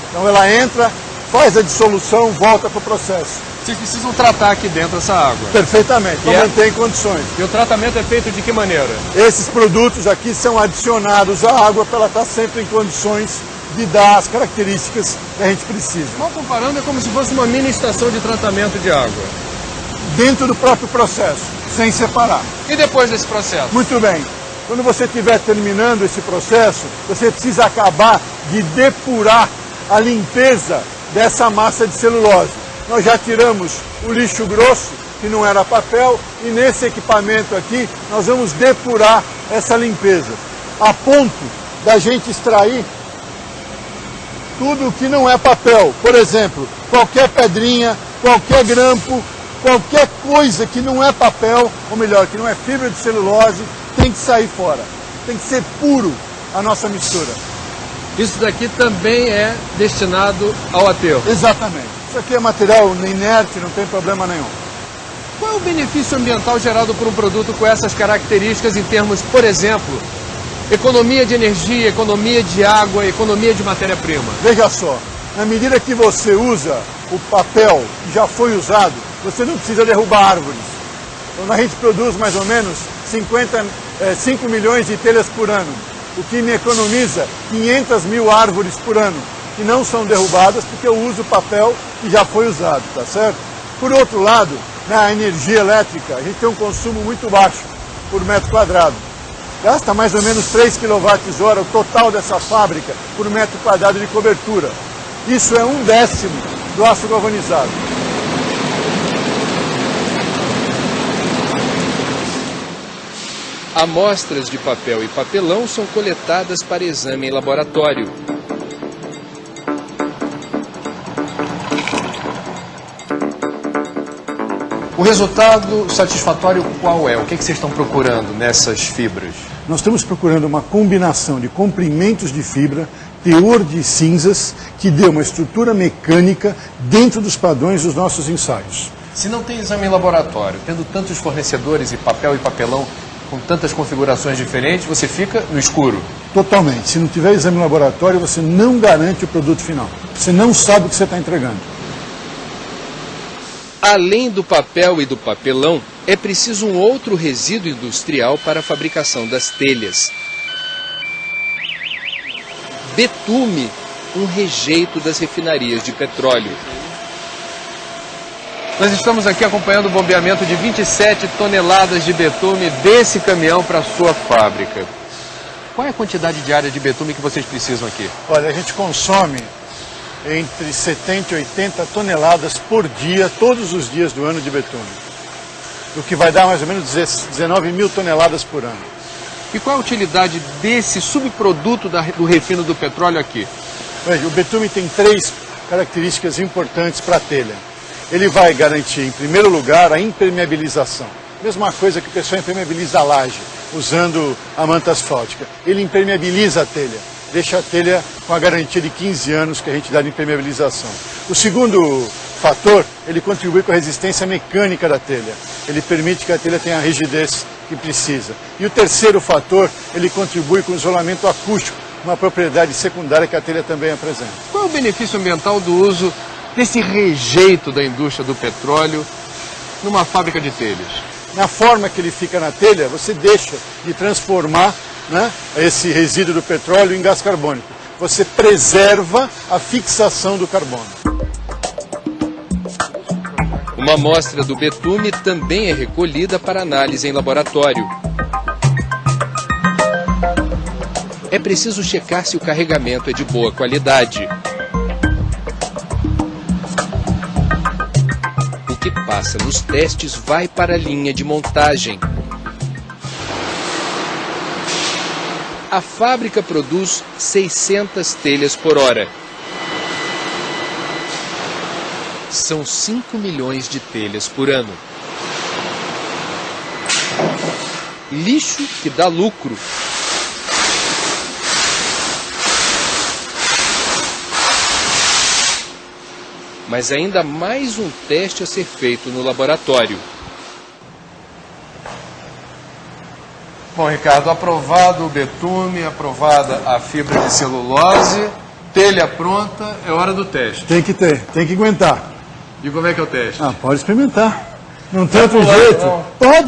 Então ela entra, faz a dissolução, volta para o processo. Vocês precisam tratar aqui dentro essa água? Perfeitamente, então mantém condições. E o tratamento é feito de que maneira? Esses produtos aqui são adicionados à água para ela estar sempre em condições de dar as características que a gente precisa. Mal comparando, é como se fosse uma mini estação de tratamento de água. Dentro do próprio processo, sem separar. E depois desse processo? Muito bem. Quando você estiver terminando esse processo, você precisa acabar de depurar a limpeza dessa massa de celulose. Nós já tiramos o lixo grosso, que não era papel, e nesse equipamento aqui nós vamos depurar essa limpeza, a ponto da gente extrair tudo que não é papel. Por exemplo, qualquer pedrinha, qualquer grampo, qualquer coisa que não é papel, ou melhor, que não é fibra de celulose, tem que sair fora. Tem que ser puro a nossa mistura. Isso daqui também é destinado ao aterro? Exatamente. Isso aqui é material inerte, não tem problema nenhum. Qual é o benefício ambiental gerado por um produto com essas características em termos, por exemplo, economia de energia, economia de água, economia de matéria-prima? Veja só, na medida que você usa o papel que já foi usado, você não precisa derrubar árvores. Então a gente produz mais ou menos 5 milhões de telhas por ano, o que me economiza 500 mil árvores por ano, que não são derrubadas porque eu uso papel que já foi usado, tá certo? Por outro lado, na energia elétrica, a gente tem um consumo muito baixo por metro quadrado. Gasta mais ou menos 3 kWh o total dessa fábrica por metro quadrado de cobertura. Isso é 1/10 do aço galvanizado. Amostras de papel e papelão são coletadas para exame em laboratório. O resultado satisfatório qual é? O que vocês estão procurando nessas fibras? Nós estamos procurando uma combinação de comprimentos de fibra, teor de cinzas, que dê uma estrutura mecânica dentro dos padrões dos nossos ensaios. Se não tem exame em laboratório, tendo tantos fornecedores e papelão, com tantas configurações diferentes, você fica no escuro? Totalmente. Se não tiver exame em laboratório, você não garante o produto final. Você não sabe o que você está entregando. Além do papel e do papelão, é preciso um outro resíduo industrial para a fabricação das telhas. Betume, um rejeito das refinarias de petróleo. Nós estamos aqui acompanhando o bombeamento de 27 toneladas de betume desse caminhão para a sua fábrica. Qual é a quantidade diária de betume que vocês precisam aqui? Olha, a gente consome entre 70 e 80 toneladas por dia, todos os dias do ano de betume. O que vai dar mais ou menos 19 mil toneladas por ano. E qual a utilidade desse subproduto do refino do petróleo aqui? Veja, o betume tem 3 características importantes para a telha. Ele vai garantir, em primeiro lugar, a impermeabilização. Mesma coisa que o pessoal impermeabiliza a laje, usando a manta asfáltica. Ele impermeabiliza a telha, deixa a telha com a garantia de 15 anos que a gente dá de impermeabilização. O segundo fator, ele contribui com a resistência mecânica da telha. Ele permite que a telha tenha a rigidez que precisa. E o terceiro fator, ele contribui com o isolamento acústico, uma propriedade secundária que a telha também apresenta. Qual é o benefício ambiental do uso desse rejeito da indústria do petróleo numa fábrica de telhas? Na forma que ele fica na telha, você deixa de transformar, né, esse resíduo do petróleo em gás carbônico. Você preserva a fixação do carbono. Uma amostra do betume também é recolhida para análise em laboratório. É preciso checar se o carregamento é de boa qualidade. O que passa nos testes vai para a linha de montagem. a fábrica produz 600 telhas por hora. São 5 milhões de telhas por ano. Lixo que dá lucro. Mas ainda mais um teste a ser feito no laboratório. Bom, Ricardo, aprovado o betume, aprovada a fibra de celulose, telha pronta, é hora do teste. Tem que ter, tem que aguentar. E como é que é o teste? Ah, pode experimentar. Não tem outro jeito. Não.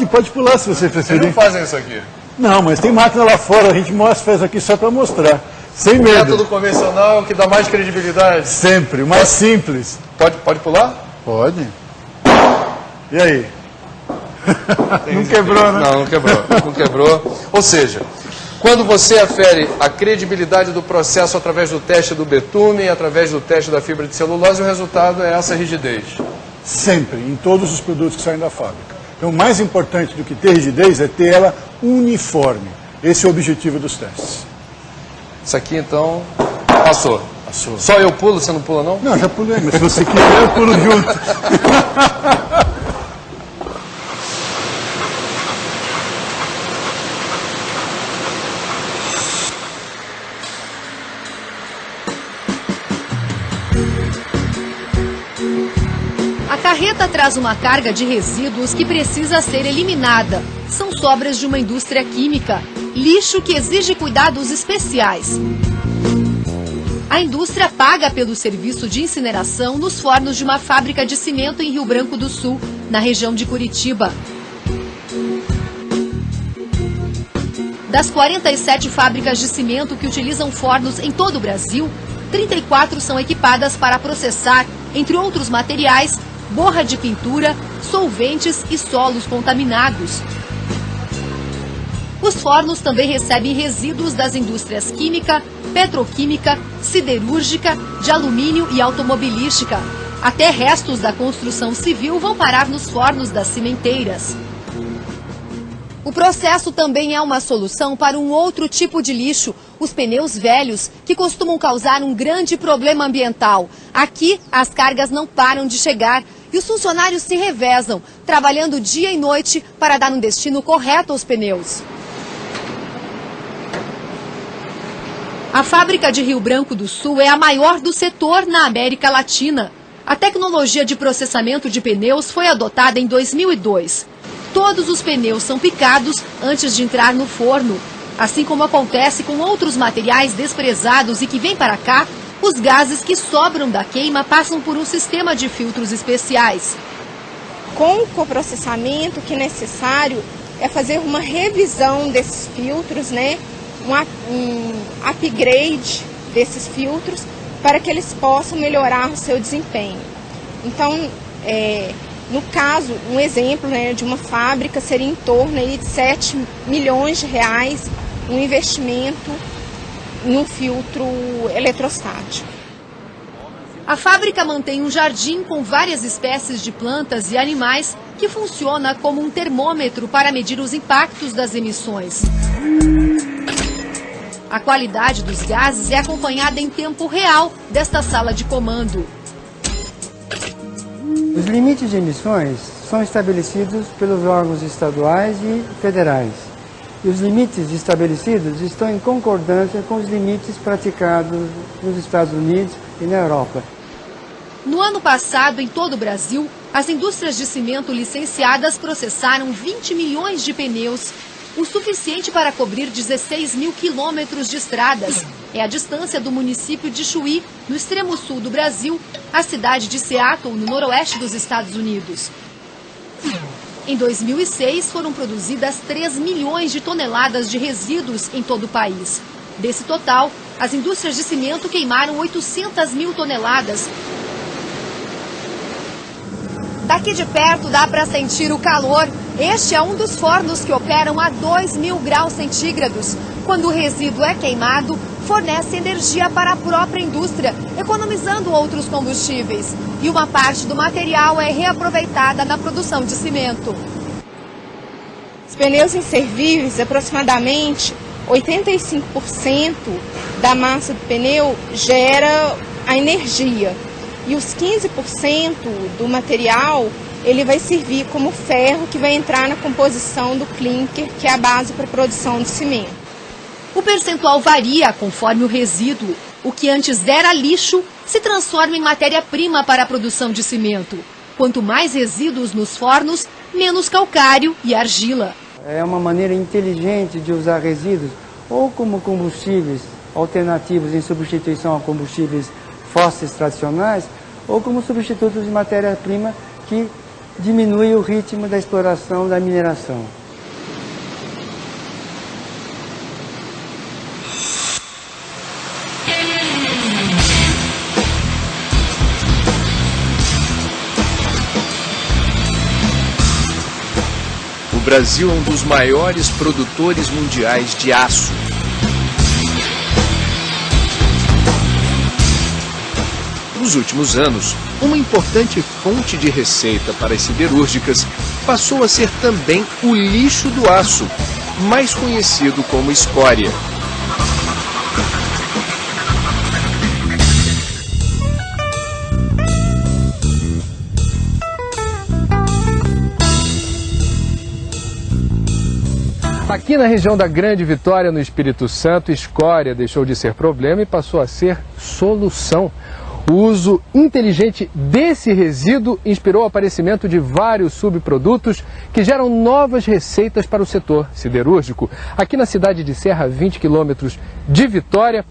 Pode pular se você preferir. Vocês não fazem isso aqui? Não, mas tem máquina lá fora, a gente faz aqui só para mostrar. Sem medo. O método convencional é o que dá mais credibilidade? Sempre, o mais simples. Pode pular? Pode. E aí? Não quebrou, né? Não, não quebrou. Não quebrou. Ou seja, quando você afere a credibilidade do processo através do teste do betume e através do teste da fibra de celulose, o resultado é essa rigidez. Sempre, em todos os produtos que saem da fábrica. Então, o mais importante do que ter rigidez é ter ela uniforme. Esse é o objetivo dos testes. Isso aqui, então, passou. Passou. Só eu pulo, você não pula, não? Não, já pulei, mas se você quiser, eu pulo junto. A carreta traz uma carga de resíduos que precisa ser eliminada. São sobras de uma indústria química, lixo que exige cuidados especiais. A indústria paga pelo serviço de incineração nos fornos de uma fábrica de cimento em Rio Branco do Sul, na região de Curitiba. Das 47 fábricas de cimento que utilizam fornos em todo o Brasil, 34 são equipadas para processar, entre outros materiais, borra de pintura, solventes e solos contaminados. Os fornos também recebem resíduos das indústrias química, petroquímica, siderúrgica, de alumínio e automobilística. Até restos da construção civil vão parar nos fornos das cimenteiras. O processo também é uma solução para um outro tipo de lixo, os pneus velhos, que costumam causar um grande problema ambiental. Aqui, as cargas não param de chegar e os funcionários se revezam, trabalhando dia e noite para dar um destino correto aos pneus. A fábrica de Rio Branco do Sul é a maior do setor na América Latina. A tecnologia de processamento de pneus foi adotada em 2002. Todos os pneus são picados antes de entrar no forno. Assim como acontece com outros materiais desprezados e que vêm para cá, os gases que sobram da queima passam por um sistema de filtros especiais. Com o coprocessamento, o que é necessário é fazer uma revisão desses filtros, né? Um upgrade desses filtros para que eles possam melhorar o seu desempenho. Então, no caso, um exemplo, né, de uma fábrica seria em torno aí de 7 milhões de reais um investimento em um filtro eletrostático. A fábrica mantém um jardim com várias espécies de plantas e animais que funciona como um termômetro para medir os impactos das emissões. A qualidade dos gases é acompanhada em tempo real desta sala de comando. Os limites de emissões são estabelecidos pelos órgãos estaduais e federais. E os limites estabelecidos estão em concordância com os limites praticados nos Estados Unidos e na Europa. No ano passado, em todo o Brasil, as indústrias de cimento licenciadas processaram 20 milhões de pneus, o suficiente para cobrir 16 mil quilômetros de estradas. É a distância do município de Chuí, no extremo sul do Brasil, à cidade de Seattle, no noroeste dos Estados Unidos. Em 2006, foram produzidas 3 milhões de toneladas de resíduos em todo o país. Desse total, as indústrias de cimento queimaram 800 mil toneladas. Daqui de perto dá para sentir o calor. Este é um dos fornos que operam a 2.000 graus centígrados. Quando o resíduo é queimado, fornece energia para a própria indústria, economizando outros combustíveis. E uma parte do material é reaproveitada na produção de cimento. Os pneus inservíveis, aproximadamente 85% da massa do pneu gera a energia. E os 15% do material, ele vai servir como ferro que vai entrar na composição do clinker, que é a base para a produção de cimento. O percentual varia conforme o resíduo. O que antes era lixo se transforma em matéria-prima para a produção de cimento. Quanto mais resíduos nos fornos, menos calcário e argila. É uma maneira inteligente de usar resíduos ou como combustíveis alternativos em substituição a combustíveis fósseis tradicionais ou como substitutos de matéria-prima que diminui o ritmo da exploração da mineração. O Brasil é um dos maiores produtores mundiais de aço. Nos últimos anos, uma importante fonte de receita para as siderúrgicas passou a ser também o lixo do aço, mais conhecido como escória. Aqui na região da Grande Vitória, no Espírito Santo, escória deixou de ser problema e passou a ser solução. O uso inteligente desse resíduo inspirou o aparecimento de vários subprodutos que geram novas receitas para o setor siderúrgico. Aqui na cidade de Serra, a 20 quilômetros de Vitória,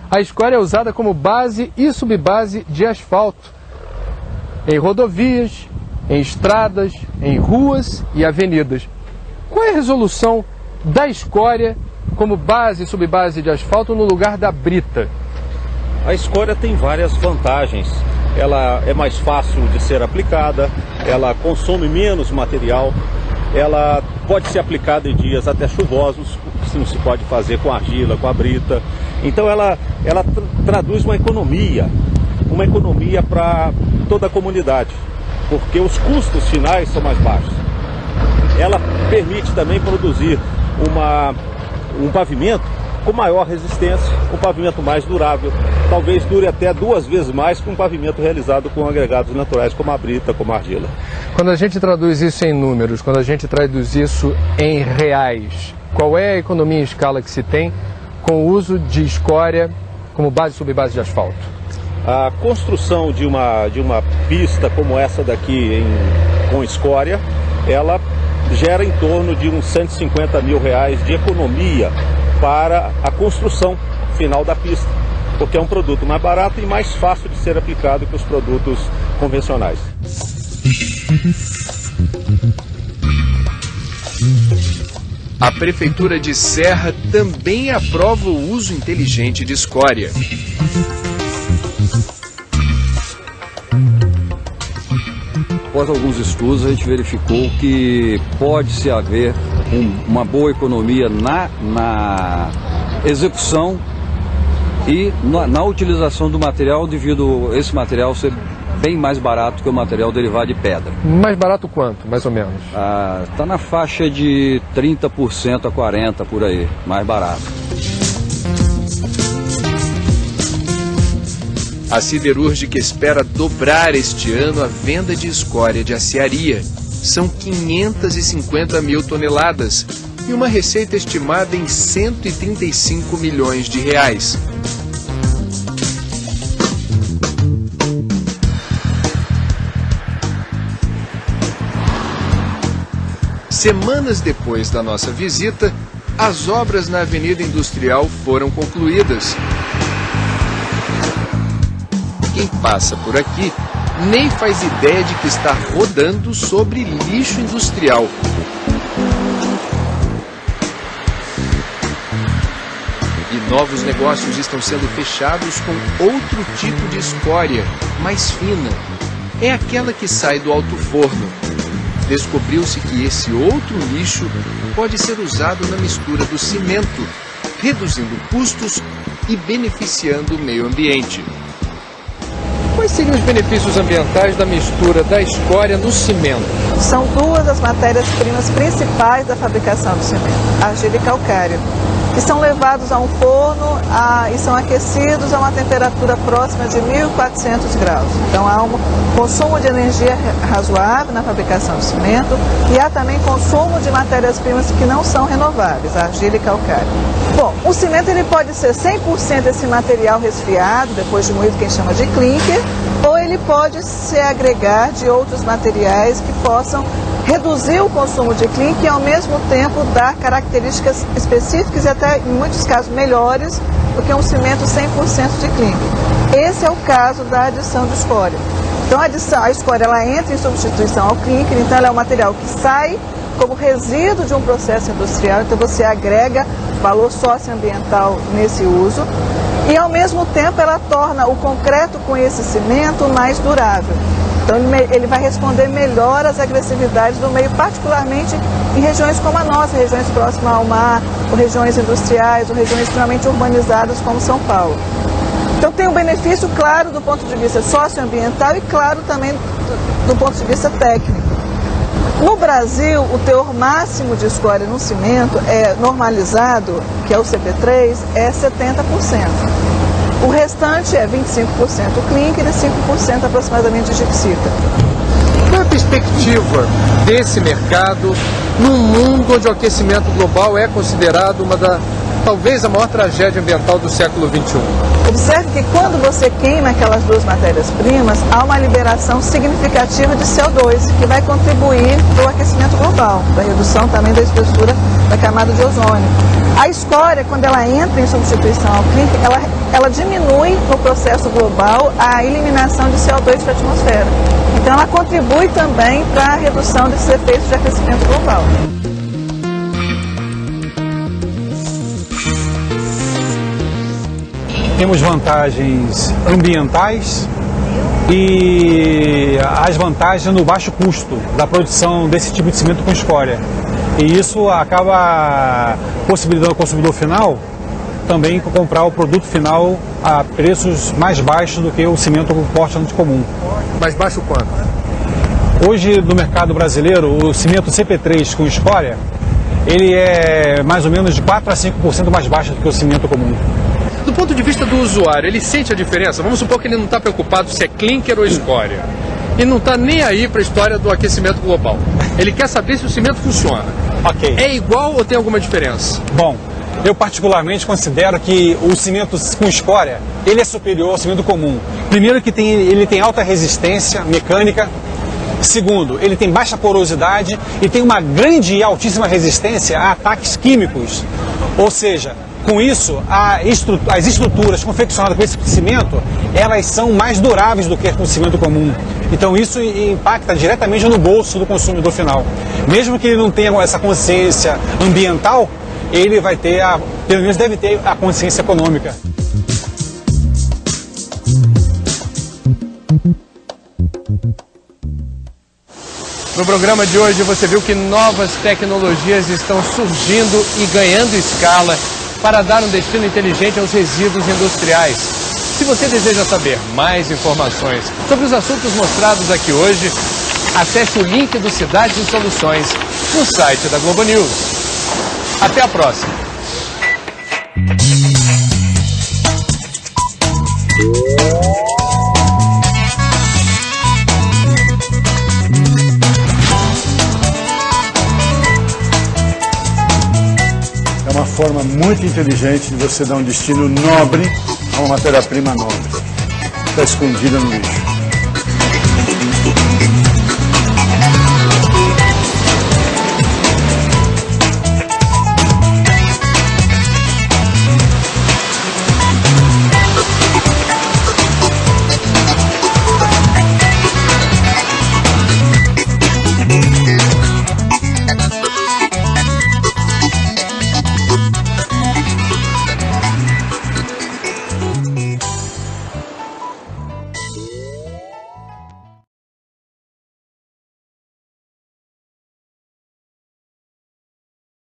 a escória é usada como base e subbase de asfalto em rodovias, em estradas, em ruas e avenidas. Qual é a resolução da escória como base e subbase de asfalto no lugar da brita? A escória tem várias vantagens. Ela é mais fácil de ser aplicada, ela consome menos material, ela pode ser aplicada em dias até chuvosos, que não se pode fazer com argila, com a brita. Então ela traduz uma economia para toda a comunidade, porque os custos finais são mais baixos. Ela permite também produzir um pavimento com maior resistência, um pavimento mais durável. Talvez dure até 2 vezes mais que um pavimento realizado com agregados naturais como a brita, como a argila. Quando a gente traduz isso em números, quando a gente traduz isso em reais, qual é a economia em escala que se tem com o uso de escória como base e subbase de asfalto? A construção de uma pista como essa daqui com escória, ela gera em torno de uns R$150 mil de economia para a construção final da pista, porque é um produto mais barato e mais fácil de ser aplicado que os produtos convencionais. A Prefeitura de Serra também aprova o uso inteligente de escória. Após alguns estudos, a gente verificou que pode-se haver uma boa economia na execução e na utilização do material, devido a esse material ser bem mais barato que o material derivado de pedra. Mais barato quanto, mais ou menos? Está na faixa de 30% a 40% por aí, mais barato. A siderúrgica espera dobrar este ano a venda de escória de aciaria. São 550 mil toneladas e uma receita estimada em R$135 milhões. Semanas depois da nossa visita, as obras na Avenida Industrial foram concluídas. Quem passa por aqui nem faz ideia de que está rodando sobre lixo industrial. E novos negócios estão sendo fechados com outro tipo de escória, mais fina. É aquela que sai do alto forno. Descobriu-se que esse outro lixo pode ser usado na mistura do cimento, reduzindo custos e beneficiando o meio ambiente. Quais seriam os benefícios ambientais da mistura da escória no cimento? São duas das matérias-primas principais da fabricação do cimento, argila e calcário. que são levados a um forno e são aquecidos a uma temperatura próxima de 1.400 graus. Então há um consumo de energia razoável na fabricação de cimento e há também consumo de matérias-primas que não são renováveis, argila e calcário. Bom, o cimento ele pode ser 100% esse material resfriado, depois de moído, que a gente chama de clinker, ou ele pode se agregar de outros materiais que possam reduzir o consumo de clinker e ao mesmo tempo dar características específicas e até em muitos casos melhores do que um cimento 100% de clinker. Esse é o caso da adição de escória. Então a escória ela entra em substituição ao clinker, então ela é um material que sai como resíduo de um processo industrial, então você agrega valor socioambiental nesse uso e ao mesmo tempo ela torna o concreto com esse cimento mais durável. Então ele vai responder melhor às agressividades do meio, particularmente em regiões como a nossa, regiões próximas ao mar, ou regiões industriais, ou regiões extremamente urbanizadas como São Paulo. Então tem um benefício claro do ponto de vista socioambiental e claro também do ponto de vista técnico. No Brasil, o teor máximo de escória no cimento normalizado, que é o CP3, é 70%. O restante é 25% clinker e 5% aproximadamente de gipsita. Qual é a perspectiva desse mercado num mundo onde o aquecimento global é considerado talvez a maior tragédia ambiental do século XXI? Observe que quando você queima aquelas duas matérias-primas, há uma liberação significativa de CO2, que vai contribuir para o aquecimento global, para a redução também da espessura da camada de ozônio. A escória, quando ela entra em substituição ao clinker, ela diminui no processo global a eliminação de CO2 para a atmosfera. Então ela contribui também para a redução desses efeitos de aquecimento global. Temos vantagens ambientais e as vantagens no baixo custo da produção desse tipo de cimento com escória. E isso acaba possibilitando ao consumidor final também comprar o produto final a preços mais baixos do que o cimento portland comum. Mais baixo quanto? Hoje no mercado brasileiro, o cimento CP3 com escória, ele é mais ou menos de 4 a 5% mais baixo do que o cimento comum. Do ponto de vista do usuário, ele sente a diferença? Vamos supor que ele não está preocupado se é clinker ou escória. E não está nem aí para a história do aquecimento global. Ele quer saber se o cimento funciona. Ok. É igual ou tem alguma diferença? Bom, eu particularmente considero que o cimento com escória, ele é superior ao cimento comum. Primeiro que ele tem alta resistência mecânica. Segundo, ele tem baixa porosidade e tem uma grande e altíssima resistência a ataques químicos. Ou seja, com isso, as estruturas confeccionadas com esse cimento, elas são mais duráveis do que com o cimento comum. Então isso impacta diretamente no bolso do consumidor final. Mesmo que ele não tenha essa consciência ambiental, ele vai ter, pelo menos deve ter a consciência econômica. No programa de hoje você viu que novas tecnologias estão surgindo e ganhando escala para dar um destino inteligente aos resíduos industriais. Se você deseja saber mais informações sobre os assuntos mostrados aqui hoje, acesse o link do Cidades e Soluções no site da Globo News. Até a próxima! É uma forma muito inteligente de você dar um destino nobre a uma matéria-prima nobre. Está escondida no lixo.